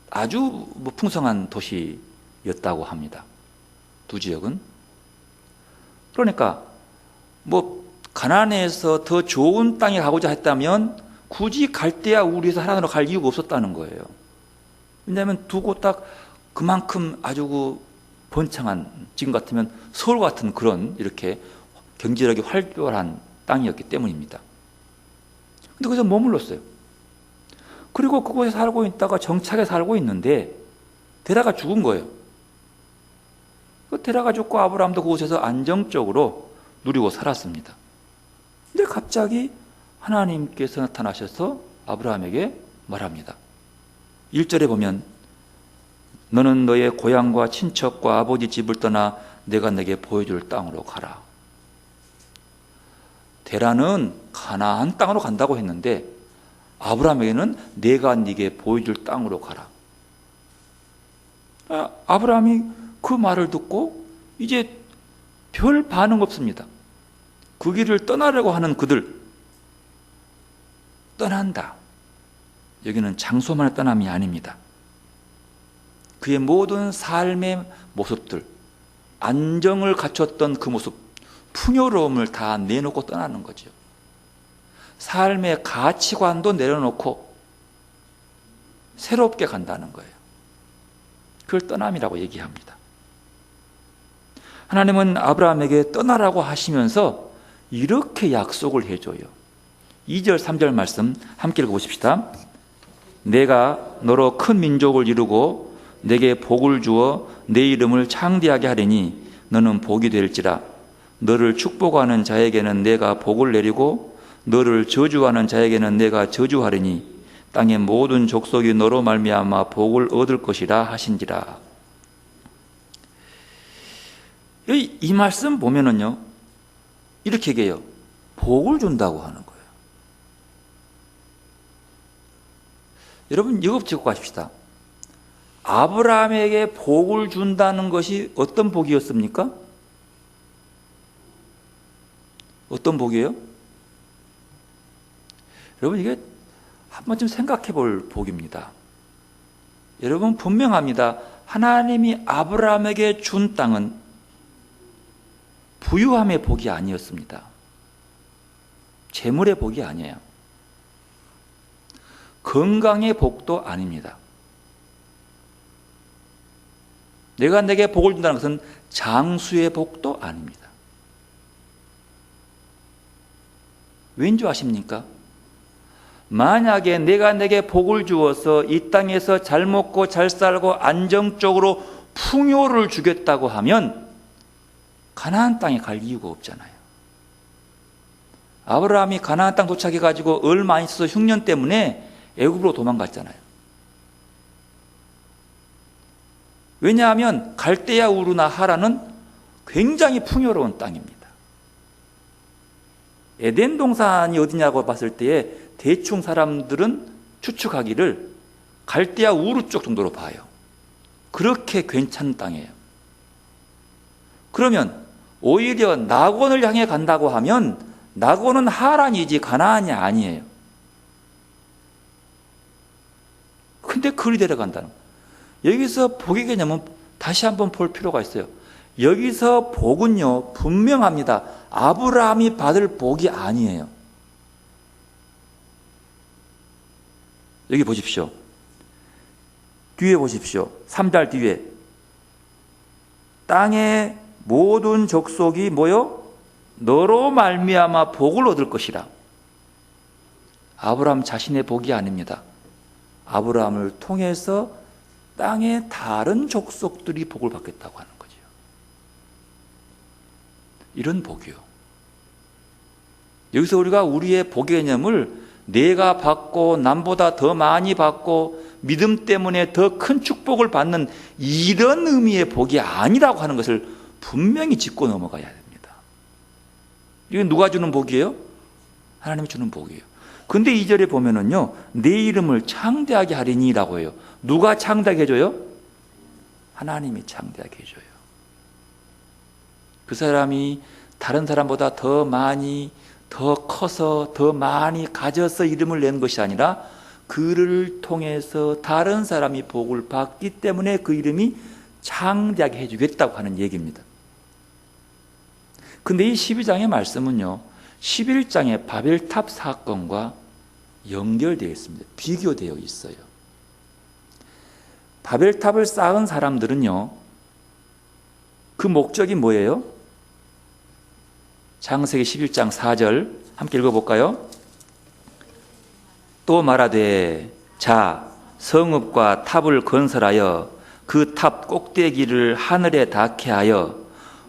아주 풍성한 도시였다고 합니다. 두 지역은. 그러니까 가나안에서 더 좋은 땅에 가고자 했다면 굳이 갈대아 우르에서 하란으로 갈 이유가 없었다는 거예요. 왜냐하면 두 곳 딱 그만큼 아주 번창한, 지금 같으면 서울 같은 그런 이렇게 경제력이 활발한 땅이었기 때문입니다. 근데 거기서 머물렀어요. 그리고 그곳에 살고 있다가 정착에 살고 있는데 데라가 죽은 거예요. 그 데라가 죽고 아브라함도 그곳에서 안정적으로 누리고 살았습니다. 근데 갑자기 하나님께서 나타나셔서 아브라함에게 말합니다. 1절에 보면 너는 너의 고향과 친척과 아버지 집을 떠나 내가 내게 보여줄 땅으로 가라. 데라는 가나안 땅으로 간다고 했는데 아브라함에게는 내가 네게 보여줄 땅으로 가라. 아브라함이 그 말을 듣고 이제 별 반응 없습니다. 그 길을 떠나려고 하는 그들 떠난다. 여기는 장소만의 떠남이 아닙니다. 그의 모든 삶의 모습들, 안정을 갖췄던 그 모습, 풍요로움을 다 내놓고 떠나는 거죠. 삶의 가치관도 내려놓고 새롭게 간다는 거예요. 그걸 떠남이라고 얘기합니다. 하나님은 아브라함에게 떠나라고 하시면서 이렇게 약속을 해줘요. 2절 3절 말씀 함께 읽어보십시다. 내가 너로 큰 민족을 이루고 내게 복을 주어 내 이름을 창대하게 하리니 너는 복이 될지라. 너를 축복하는 자에게는 내가 복을 내리고 너를 저주하는 자에게는 내가 저주하리니 땅의 모든 족속이 너로 말미암아 복을 얻을 것이라 하신지라. 이 말씀 보면은요, 이렇게 얘기해요. 복을 준다고 하는 거예요. 여러분, 이거 짚고 가십시다. 아브라함에게 복을 준다는 것이 어떤 복이었습니까? 어떤 복이에요? 여러분, 이게 한 번쯤 생각해 볼 복입니다. 여러분, 분명합니다. 하나님이 아브라함에게 준 땅은 부유함의 복이 아니었습니다. 재물의 복이 아니에요. 건강의 복도 아닙니다. 내가 내게 복을 준다는 것은 장수의 복도 아닙니다. 왠 줄 아십니까? 만약에 내가 내게 복을 주어서 이 땅에서 잘 먹고 잘 살고 안정적으로 풍요를 주겠다고 하면 가나안 땅에 갈 이유가 없잖아요. 아브라함이 가나안 땅 도착해가지고 얼마 안 있어서 흉년 때문에 애굽으로 도망갔잖아요. 왜냐하면 갈대아 우르나 하란은 굉장히 풍요로운 땅입니다. 에덴 동산이 어디냐고 봤을 때에 대충 사람들은 추측하기를 갈대아 우르 쪽 정도로 봐요. 그렇게 괜찮은 땅이에요. 그러면 오히려 낙원을 향해 간다고 하면 낙원은 하란이지 가나안이 아니에요. 근데 그리 데려간다는 거예요. 여기서 복의 개념은 다시 한번 볼 필요가 있어요. 여기서 복은요, 분명합니다. 아브라함이 받을 복이 아니에요. 여기 보십시오. 뒤에 보십시오. 3절 뒤에. 땅의 모든 족속이 뭐요? 너로 말미암아 복을 얻을 것이라. 아브라함 자신의 복이 아닙니다. 아브라함을 통해서 땅의 다른 족속들이 복을 받겠다고 하는 거죠. 이런 복이요. 여기서 우리가 우리의 복의 개념을 내가 받고 남보다 더 많이 받고 믿음 때문에 더 큰 축복을 받는 이런 의미의 복이 아니라고 하는 것을 분명히 짚고 넘어가야 됩니다. 이건 누가 주는 복이에요? 하나님이 주는 복이에요. 근데 2절에 보면은요, 내 이름을 창대하게 하리니라고 해요. 누가 창대하게 해줘요? 하나님이 창대하게 해줘요. 그 사람이 다른 사람보다 더 많이, 더 커서, 더 많이 가져서 이름을 낸 것이 아니라 그를 통해서 다른 사람이 복을 받기 때문에 그 이름이 창대하게 해주겠다고 하는 얘기입니다. 근데 이 12장의 말씀은요, 11장의 바벨탑 사건과 연결되어 있습니다. 비교되어 있어요. 바벨탑을 쌓은 사람들은요, 그 목적이 뭐예요? 창세기 11장 4절 함께 읽어볼까요? 또 말하되 자, 성읍과 탑을 건설하여 그 탑 꼭대기를 하늘에 닿게 하여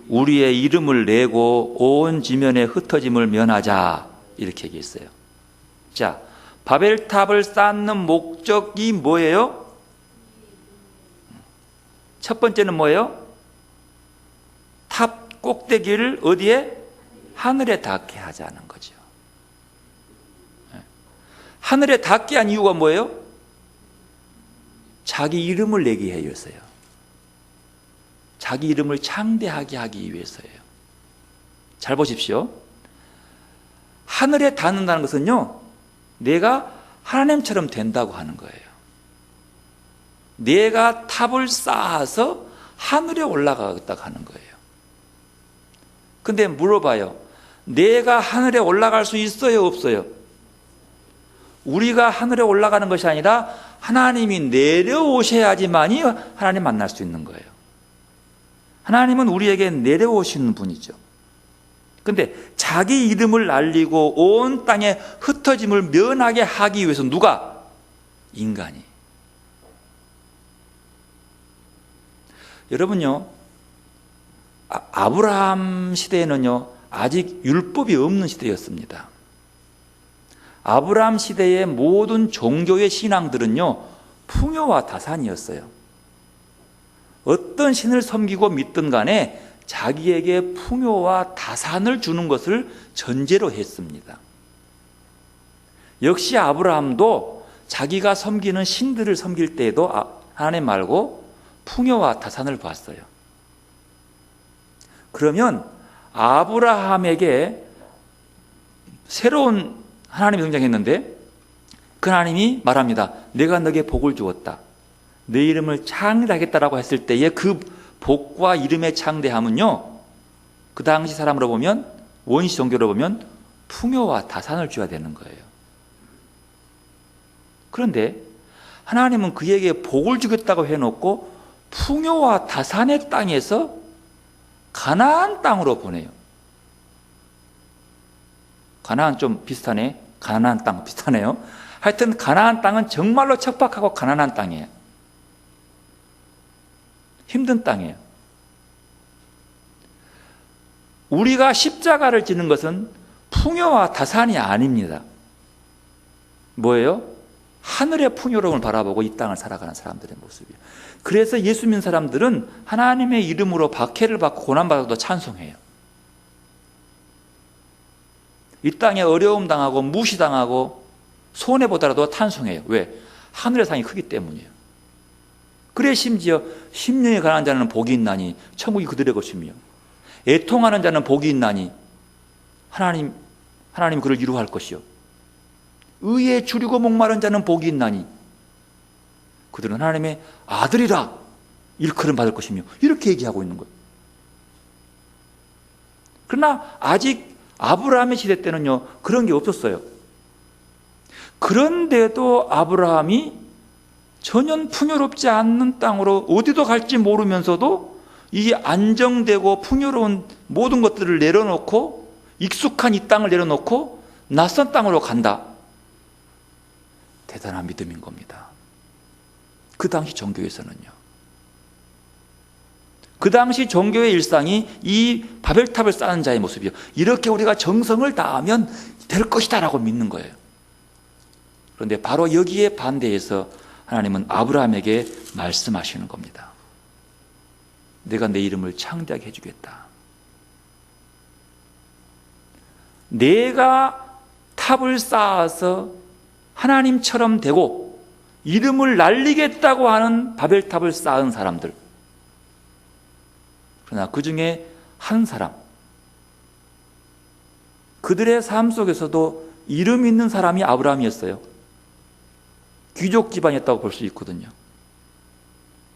우리의 이름을 내고 온 지면에 흩어짐을 면하자. 이렇게 얘기했어요. 자, 바벨탑을 쌓는 목적이 뭐예요? 첫 번째는 뭐예요? 탑 꼭대기를 어디에? 하늘에 닿게 하자는 거죠. 하늘에 닿게 한 이유가 뭐예요? 자기 이름을 내게 해서요. 자기 이름을 창대하게 하기 위해서예요. 잘 보십시오. 하늘에 닿는다는 것은요, 내가 하나님처럼 된다고 하는 거예요. 내가 탑을 쌓아서 하늘에 올라가겠다고 하는 거예요. 근데 물어봐요. 내가 하늘에 올라갈 수 있어요, 없어요? 우리가 하늘에 올라가는 것이 아니라 하나님이 내려오셔야지만이 하나님 만날 수 있는 거예요. 하나님은 우리에게 내려오시는 분이죠. 근데 자기 이름을 알리고 온 땅에 흩어짐을 면하게 하기 위해서 누가? 인간이. 여러분요, 아브라함 시대에는요, 아직 율법이 없는 시대였습니다. 아브라함 시대의 모든 종교의 신앙들은요, 풍요와 다산이었어요. 어떤 신을 섬기고 믿든 간에 자기에게 풍요와 다산을 주는 것을 전제로 했습니다. 역시 아브라함도 자기가 섬기는 신들을 섬길 때에도 하나님 말고 풍요와 다산을 봤어요. 그러면 아브라함에게 새로운 하나님이 등장했는데 그 하나님이 말합니다. 내가 너에게 복을 주었다. 내 이름을 창대하겠다라고 했을 때의 그 복과 이름의 창대함은요, 그 당시 사람으로 보면, 원시 종교로 보면 풍요와 다산을 줘야 되는 거예요. 그런데 하나님은 그에게 복을 주겠다고 해놓고 풍요와 다산의 땅에서 가나안 땅으로 보내요. 가나안 좀 비슷하네. 가나안 땅 비슷하네요. 하여튼 가나안 땅은 정말로 척박하고 가난한 땅이에요. 힘든 땅이에요. 우리가 십자가를 지는 것은 풍요와 다산이 아닙니다. 뭐예요? 하늘의 풍요로움을 바라보고 이 땅을 살아가는 사람들의 모습이에요. 그래서 예수 믿는 사람들은 하나님의 이름으로 박해를 받고 고난받아도 찬송해요. 이 땅에 어려움 당하고 무시당하고 손해보더라도 찬송해요. 왜? 하늘의 상이 크기 때문이에요. 그래 심지어 심령이 가난한 자는 복이 있나니 천국이 그들의 것이며 애통하는 자는 복이 있나니 하나님 그를 위로할 것이요 의에 주리고 목마른 자는 복이 있나니 그들은 하나님의 아들이라 일컬음 받을 것이며 이렇게 얘기하고 있는 거예요. 그러나 아직 아브라함의 시대 때는요 그런 게 없었어요. 그런데도 아브라함이 전혀 풍요롭지 않는 땅으로 어디도 갈지 모르면서도 이 안정되고 풍요로운 모든 것들을 내려놓고 익숙한 이 땅을 내려놓고 낯선 땅으로 간다. 대단한 믿음인 겁니다. 그 당시 종교에서는요. 그 당시 종교의 일상이 이 바벨탑을 쌓는 자의 모습이요. 이렇게 우리가 정성을 다하면 될 것이다 라고 믿는 거예요. 그런데 바로 여기에 반대해서 하나님은 아브라함에게 말씀하시는 겁니다. 내가 내 이름을 창대하게 해주겠다. 내가 탑을 쌓아서 하나님처럼 되고 이름을 날리겠다고 하는 바벨탑을 쌓은 사람들. 그러나 그 중에 한 사람, 그들의 삶 속에서도 이름 있는 사람이 아브라함이었어요. 귀족 집안이었다고 볼 수 있거든요.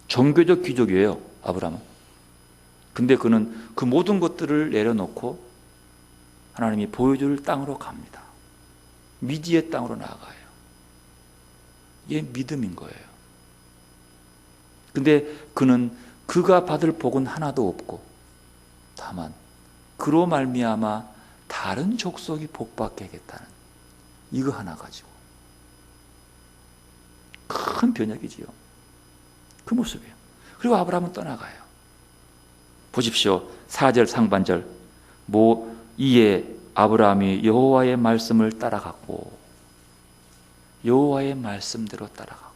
종교적 귀족이에요, 아브라함은. 근데 그는 그 모든 것들을 내려놓고 하나님이 보여줄 땅으로 갑니다. 미지의 땅으로 나아가요. 이게 믿음인 거예요. 근데 그는 그가 받을 복은 하나도 없고 다만 그로 말미암아 다른 족속이 복받게 하겠다는 이거 하나 가지고 큰 변혁이지요. 그 모습이에요. 그리고 아브라함은 떠나가요. 보십시오. 4절 상반절. 이에 아브라함이 여호와의 말씀을 따라갔고, 여호와의 말씀대로 따라갔고.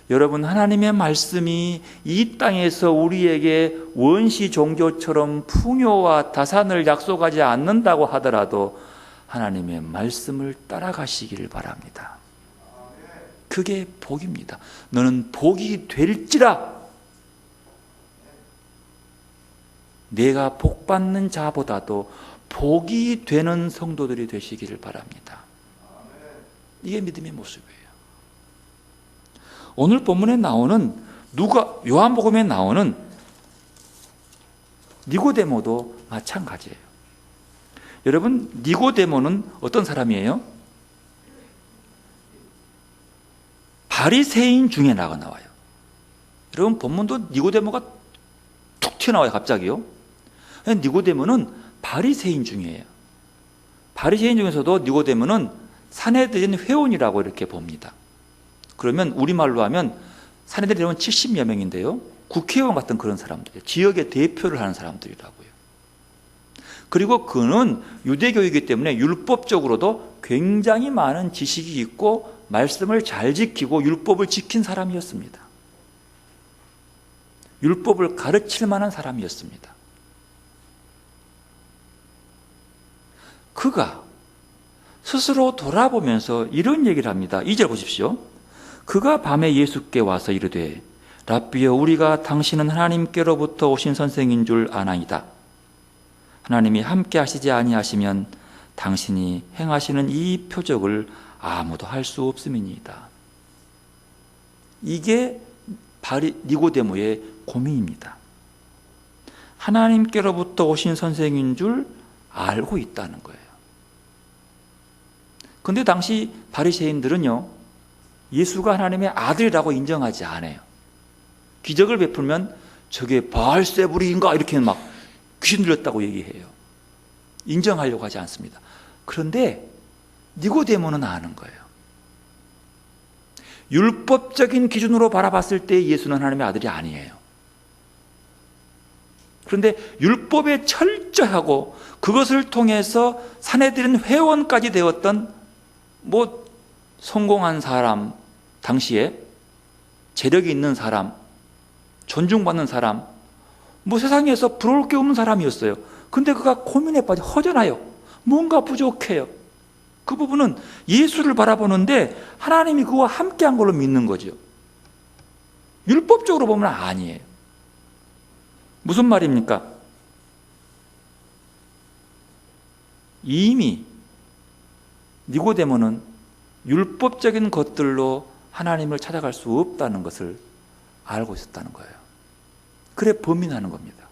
여러분, 하나님의 말씀이 이 땅에서 우리에게 원시 종교처럼 풍요와 다산을 약속하지 않는다고 하더라도 하나님의 말씀을 따라가시기를 바랍니다. 그게 복입니다. 너는 복이 될지라. 내가 복받는 자보다도 복이 되는 성도들이 되시기를 바랍니다. 이게 믿음의 모습이에요. 오늘 본문에 나오는 요한복음에 나오는 니고데모도 마찬가지예요. 여러분, 니고데모는 어떤 사람이에요? 바리새인 중에 나와요. 여러분, 본문도 니고데모가 툭 튀어나와요, 갑자기요. 니고데모는 바리새인 중이에요. 바리새인 중에서도 니고데모는 산헤드린 회원이라고 이렇게 봅니다. 그러면 우리말로 하면 산헤드린 회원 70여 명인데요, 국회의원 같은 그런 사람들이에요. 지역의 대표를 하는 사람들이라고요. 그리고 그는 유대교이기 때문에 율법적으로도 굉장히 많은 지식이 있고 말씀을 잘 지키고 율법을 지킨 사람이었습니다. 율법을 가르칠 만한 사람이었습니다. 그가 스스로 돌아보면서 이런 얘기를 합니다. 2절 보십시오. 그가 밤에 예수께 와서 이르되 랍비여, 우리가 당신은 하나님께로부터 오신 선생인 줄 아나이다. 하나님이 함께 하시지 아니하시면 당신이 행하시는 이 표적을 아무도 할 수 없음이니이다. 이게 니고데모의 고민입니다. 하나님께로부터 오신 선생인 줄 알고 있다는 거예요. 그런데 당시 바리새인들은요, 예수가 하나님의 아들이라고 인정하지 않아요. 기적을 베풀면 저게 바알세불인가 이렇게 막 귀신 들렸다고 얘기해요. 인정하려고 하지 않습니다. 그런데 니고데모는 아는 거예요. 율법적인 기준으로 바라봤을 때 예수는 하나님의 아들이 아니에요. 그런데 율법에 철저하고 그것을 통해서 산헤드린 회원까지 되었던 성공한 사람, 당시에 재력이 있는 사람, 존중받는 사람, 세상에서 부러울 게 없는 사람이었어요. 근데 그가 고민에 빠져 허전해요. 뭔가 부족해요. 그 부분은 예수를 바라보는데 하나님이 그와 함께한 걸로 믿는 거죠. 율법적으로 보면 아니에요. 무슨 말입니까? 이미 니고데모는 율법적인 것들로 하나님을 찾아갈 수 없다는 것을 알고 있었다는 거예요. 그래 범인하는 겁니다.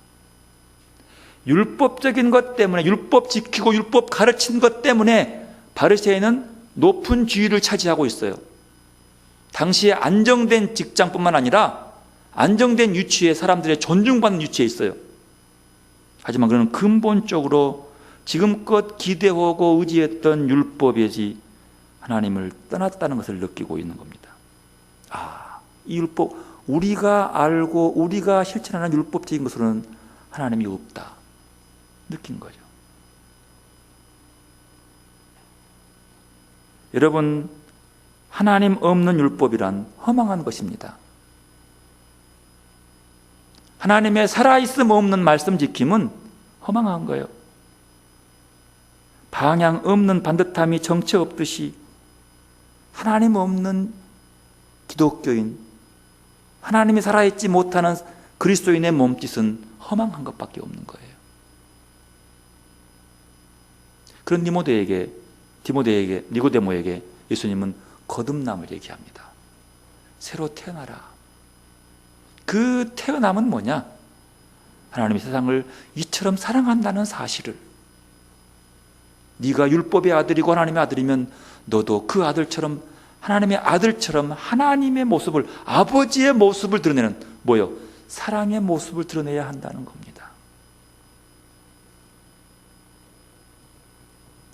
율법적인 것 때문에, 율법 지키고 율법 가르친 것 때문에 바리새인은 높은 지위를 차지하고 있어요. 당시에 안정된 직장뿐만 아니라 안정된 위치에, 사람들의 존중받는 위치에 있어요. 하지만 그는 근본적으로 지금껏 기대하고 의지했던 율법이지 하나님을 떠났다는 것을 느끼고 있는 겁니다. 이 율법, 우리가 알고 우리가 실천하는 율법적인 것으로는 하나님이 없다 느낀 거죠. 여러분, 하나님 없는 율법이란 허망한 것입니다. 하나님의 살아있음 없는 말씀 지킴은 허망한 거예요. 방향 없는 반듯함이 정체 없듯이 하나님 없는 기독교인, 하나님이 살아있지 못하는 그리스도인의 몸짓은 허망한 것밖에 없는 거예요. 그런 니고데모에게 예수님은 거듭남을 얘기합니다. 새로 태어나라. 그 태어남은 뭐냐? 하나님이 세상을 이처럼 사랑한다는 사실을, 네가 율법의 아들이고 하나님의 아들이면 너도 그 아들처럼, 하나님의 아들처럼 하나님의 모습을, 아버지의 모습을 드러내는 사랑의 모습을 드러내야 한다는 겁니다.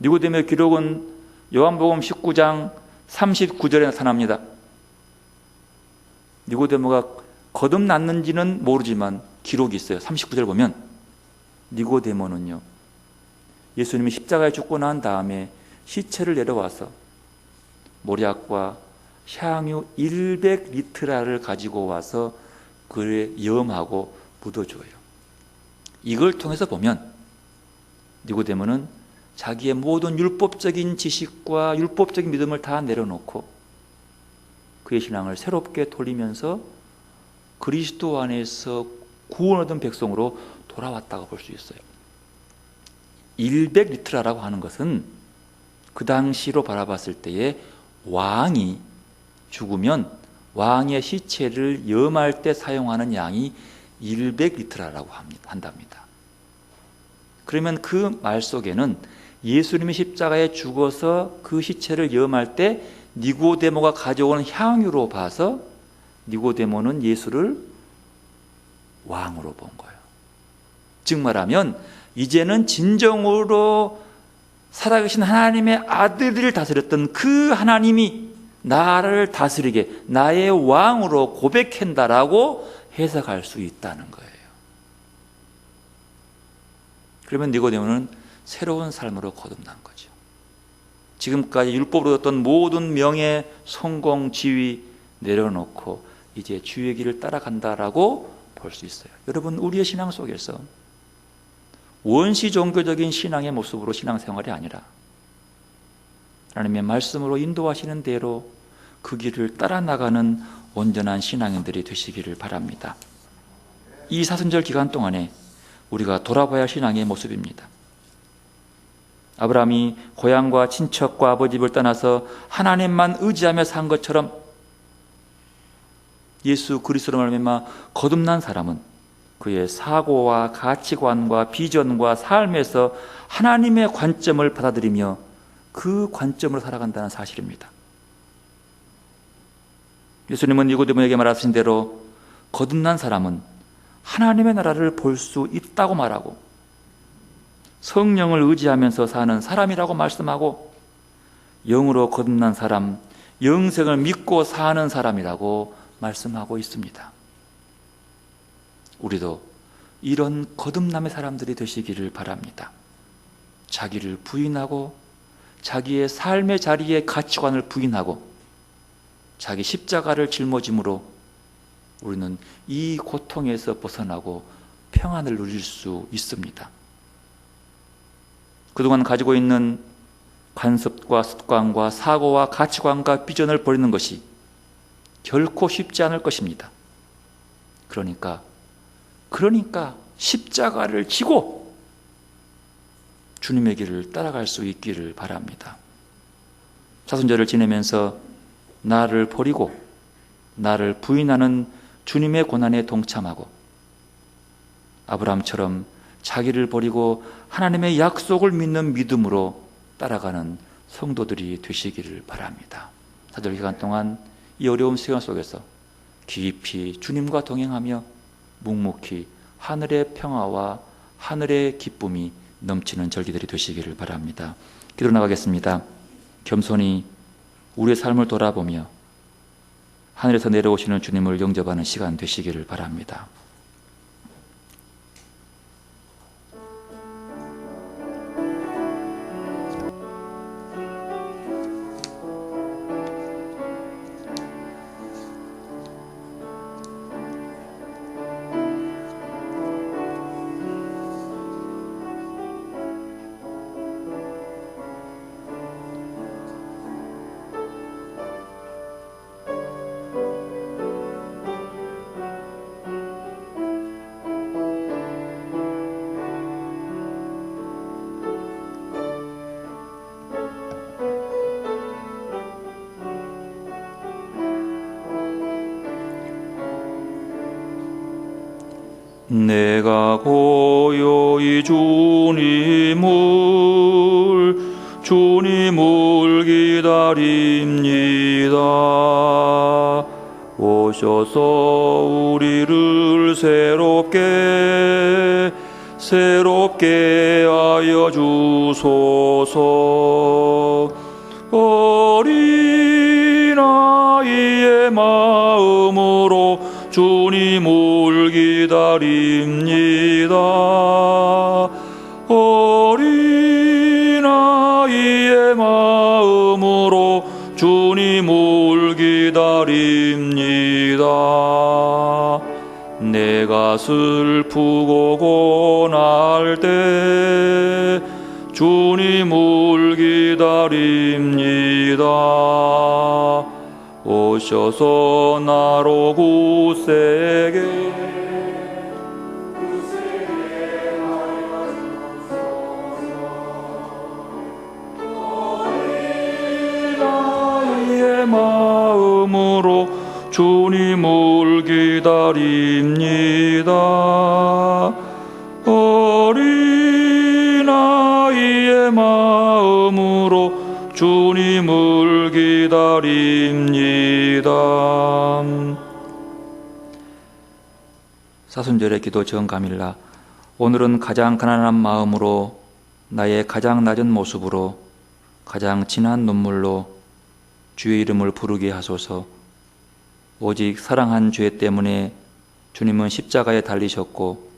니고데모의 기록은 요한복음 19장 39절에 나타납니다. 니고데모가 거듭났는지는 모르지만 기록이 있어요. 39절 보면 니고데모는요, 예수님이 십자가에 죽고 난 다음에 시체를 내려와서 모략과 향유 100리트라를 가지고 와서 그에 염하고 묻어줘요. 이걸 통해서 보면 니고데모는 자기의 모든 율법적인 지식과 율법적인 믿음을 다 내려놓고 그의 신앙을 새롭게 돌리면서 그리스도 안에서 구원 얻은 백성으로 돌아왔다고 볼 수 있어요. 100리트라라고 하는 것은 그 당시로 바라봤을 때에 왕이 죽으면 왕의 시체를 염할 때 사용하는 양이 100리트라라고 한답니다. 그러면 그 말 속에는 예수님이 십자가에 죽어서 그 시체를 염할 때 니고데모가 가져오는 향유로 봐서 니고데모는 예수를 왕으로 본 거예요. 즉 말하면 이제는 진정으로 살아계신 하나님의 아들들을 다스렸던 그 하나님이 나를 다스리게 나의 왕으로 고백한다라고 해석할 수 있다는 거예요. 그러면 니고데모는 새로운 삶으로 거듭난 거죠. 지금까지 율법으로 얻었던 모든 명예, 성공, 지위 내려놓고 이제 주의 길을 따라간다라고 볼 수 있어요. 여러분, 우리의 신앙 속에서 원시 종교적인 신앙의 모습으로 신앙생활이 아니라 하나님의 말씀으로 인도하시는 대로 그 길을 따라 나가는 온전한 신앙인들이 되시기를 바랍니다. 이 사순절 기간 동안에 우리가 돌아봐야 할 신앙의 모습입니다. 아브라함이 고향과 친척과 아버지 집을 떠나서 하나님만 의지하며 산 것처럼 예수 그리스도로 말미암아 거듭난 사람은 그의 사고와 가치관과 비전과 삶에서 하나님의 관점을 받아들이며 그 관점으로 살아간다는 사실입니다. 예수님은 니고데모에게 말하신 대로 거듭난 사람은 하나님의 나라를 볼 수 있다고 말하고 성령을 의지하면서 사는 사람이라고 말씀하고 영으로 거듭난 사람, 영생을 믿고 사는 사람이라고 말씀하고 있습니다. 우리도 이런 거듭남의 사람들이 되시기를 바랍니다. 자기를 부인하고 자기의 삶의 자리의 가치관을 부인하고 자기 십자가를 짊어짐으로 우리는 이 고통에서 벗어나고 평안을 누릴 수 있습니다. 그동안 가지고 있는 관습과 습관과 사고와 가치관과 비전을 버리는 것이 결코 쉽지 않을 것입니다. 그러니까 십자가를 지고 주님의 길을 따라갈 수 있기를 바랍니다. 사순절을 지내면서 나를 버리고 나를 부인하는 주님의 고난에 동참하고 아브라함처럼 자기를 버리고 하나님의 약속을 믿는 믿음으로 따라가는 성도들이 되시기를 바랍니다. 사절 기간 동안 이 어려운 시간 속에서 깊이 주님과 동행하며 묵묵히 하늘의 평화와 하늘의 기쁨이 넘치는 절기들이 되시기를 바랍니다. 기도 나가겠습니다. 겸손히 우리의 삶을 돌아보며 하늘에서 내려오시는 주님을 영접하는 시간 되시기를 바랍니다. 내가 고요히 주님을 기다립니다. 오셔서 우리를 새롭게 하여 주소서. 어린 주님을 기다립니다. 어린아이의 마음으로 주님을 기다립니다. 내가 슬프고 고날 때 주님을 기다립니다. 오셔서 나로 굳세게 어린아이의 마음으로 주님을 기다립니다. 어린아이의 마음으로 주님을 기다립니다. 사순절의 기도 정감일라. 오늘은 가장 가난한 마음으로 나의 가장 낮은 모습으로 가장 진한 눈물로 주의 이름을 부르게 하소서. 오직 사랑한 죄 때문에 주님은 십자가에 달리셨고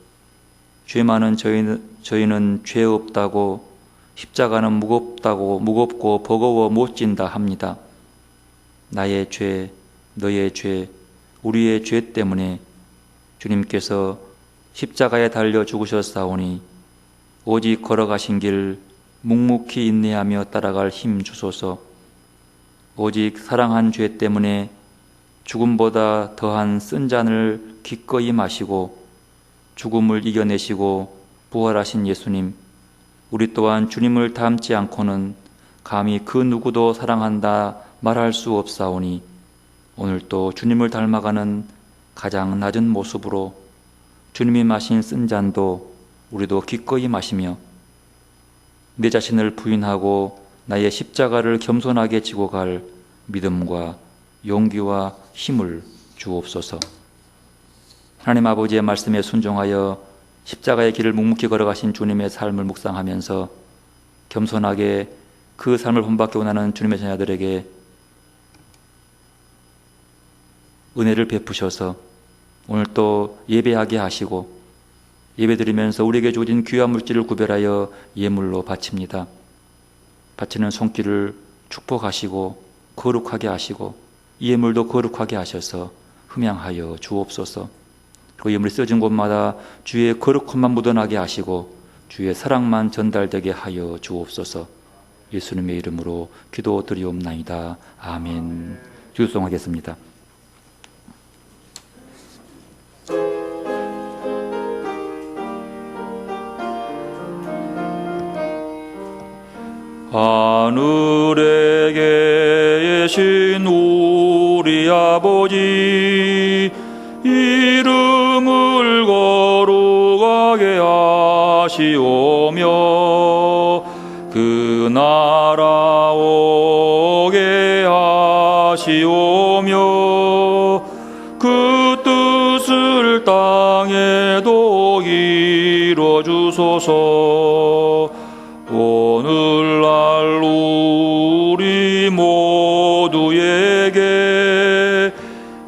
죄 많은 저희는 죄 없다고 십자가는 무겁고 버거워 못 진다 합니다. 나의 죄, 너의 죄, 우리의 죄 때문에 주님께서 십자가에 달려 죽으셨사오니 오직 걸어가신 길 묵묵히 인내하며 따라갈 힘 주소서. 오직 사랑한 죄 때문에 죽음보다 더한 쓴 잔을 기꺼이 마시고 죽음을 이겨내시고 부활하신 예수님, 우리 또한 주님을 닮지 않고는 감히 그 누구도 사랑한다 말할 수 없사오니 오늘 또 주님을 닮아가는 가장 낮은 모습으로 주님이 마신 쓴 잔도 우리도 기꺼이 마시며 내 자신을 부인하고 나의 십자가를 겸손하게 지고 갈 믿음과 용기와 힘을 주옵소서. 하나님 아버지의 말씀에 순종하여 십자가의 길을 묵묵히 걸어가신 주님의 삶을 묵상하면서 겸손하게 그 삶을 본받기 원하는 주님의 자녀들에게 은혜를 베푸셔서 오늘 또 예배하게 하시고 예배드리면서 우리에게 주어진 귀한 물질을 구별하여 예물로 바칩니다. 바치는 손길을 축복하시고 거룩하게 하시고 이 예물도 거룩하게 하셔서 흠양하여 주옵소서. 그 예물이 써진 곳마다 주의 거룩함만 묻어나게 하시고 주의 사랑만 전달되게 하여 주옵소서. 예수님의 이름으로 기도드리옵나이다. 아멘. 주송하겠습니다. 하늘에 계신 우리 아버지 이름을 거룩하게 하시오며 그 나라 오게 하시오며 그 뜻을 땅에도 이루어주소서. 오늘날 우리 모두에게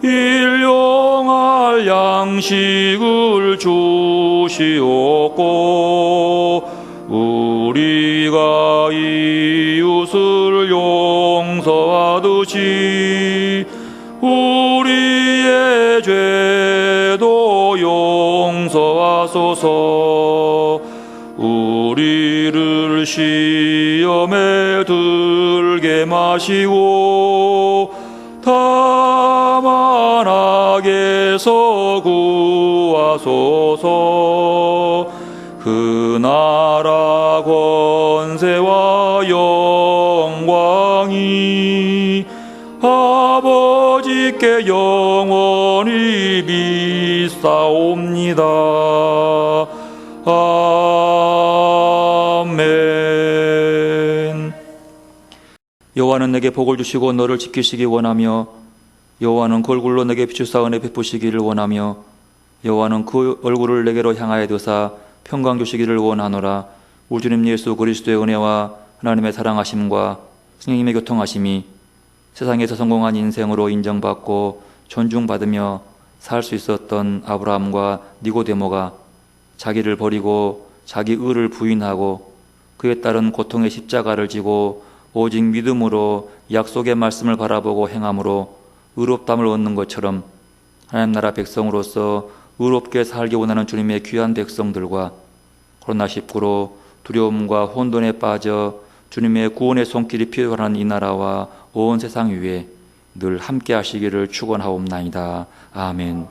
일용할 양식을 주시옵고 우리가 이웃을 용서하듯이 우리의 죄도 용서하소서. 우리를 시험에 들게 마시고 다만 악에서 구하소서. 그 나라 권세와 영광이 아버지께 영원히 믿사옵니다. 아멘. 여호와는 내게 복을 주시고 너를 지키시기 원하며 여호와는 그 얼굴로 내게 비추사 은혜 베푸시기를 원하며 여호와는 그 얼굴을 내게로 향하여 두사 평강 주시기를 원하노라. 우리 주님 예수 그리스도의 은혜와 하나님의 사랑하심과 성령님의 교통하심이 세상에서 성공한 인생으로 인정받고 존중받으며 살 수 있었던 아브라함과 니고데모가 자기를 버리고 자기 의를 부인하고 그에 따른 고통의 십자가를 지고 오직 믿음으로 약속의 말씀을 바라보고 행함으로 의롭다함을 얻는 것처럼 하나님 나라 백성으로서 의롭게 살기 원하는 주님의 귀한 백성들과 코로나19로 두려움과 혼돈에 빠져 주님의 구원의 손길이 필요한 이 나라와 온 세상 위에 늘 함께 하시기를 축원하옵나이다. 아멘.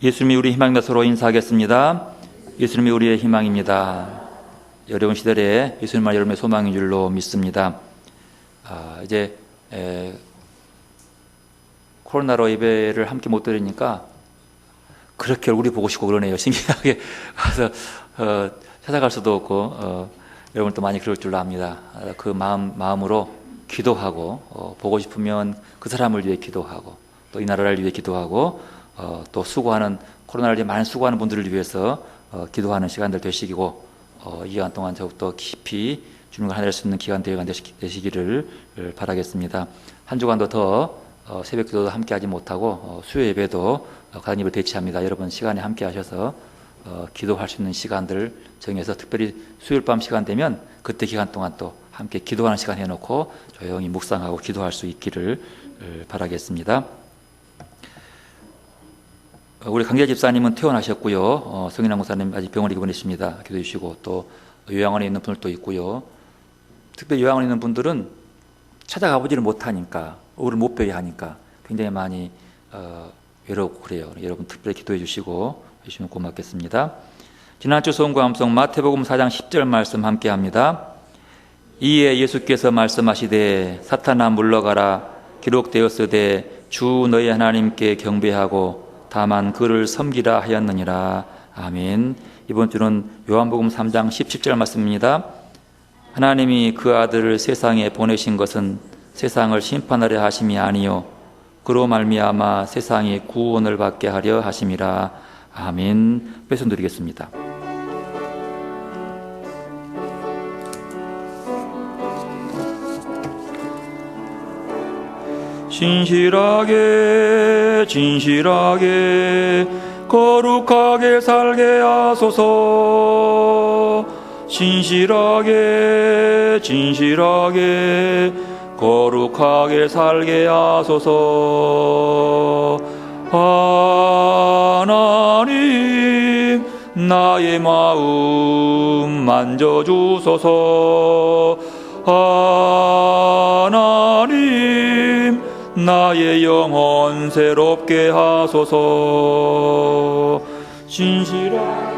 예수님이 우리 희망이다. 서로 인사하겠습니다. 예수님이 우리의 희망입니다. 어려운 시대에 예수님만 여러분의 소망인 줄로 믿습니다. 이제 코로나로 예배를 함께 못 드리니까 그렇게 얼굴이 보고 싶고 그러네요. 신기하게 가서 찾아갈 수도 없고 여러분 또 많이 그럴 줄로 압니다. 그 마음으로 기도하고 보고 싶으면 그 사람을 위해 기도하고 또 이 나라를 위해 기도하고 또 수고하는 코로나를 위해 많은 수고하는 분들을 위해서 기도하는 시간들 되시고 이 기간 동안 더욱더 깊이 주님과 하나될 수 있는 기간 되시기를 바라겠습니다. 한 주간도 더 새벽 기도도 함께 하지 못하고 수요 예배도 가정예배 대치합니다. 여러분 시간에 함께 하셔서 기도할 수 있는 시간들 정해서 특별히 수요일 밤 시간 되면 그때 기간 동안 또 함께 기도하는 시간 해놓고 조용히 묵상하고 기도할 수 있기를 바라겠습니다. 우리 강재 집사님은 퇴원하셨고요. 성인환 목사님 아직 병원에 입원했습니다. 기도해 주시고 또 요양원에 있는 분들도 있고요. 특별히 요양원에 있는 분들은 찾아가 보지를 못하니까 우리를 못 뵈게 하니까 굉장히 많이 외롭고 그래요. 여러분 특별히 기도해 주시고 해주시면 고맙겠습니다. 지난주 소음과 암송 마태복음 4장 10절 말씀 함께 합니다. 이에 예수께서 말씀하시되 사탄아 물러가라 기록되었으되 주 너희 하나님께 경배하고 다만 그를 섬기라 하였느니라. 아멘. 이번 주는 요한복음 3장 17절 말씀입니다. 하나님이 그 아들을 세상에 보내신 것은 세상을 심판하려 하심이 아니요 그로 말미암아 세상이 구원을 받게 하려 하심이라. 아멘. 배송 드리겠습니다. 진실하게 진실하게 거룩하게 살게 하소서. 진실하게 진실하게 거룩하게 살게 하소서. 하나님 나의 마음 만져주소서. 하나님 나의 영혼 새롭게 하소서. 진실한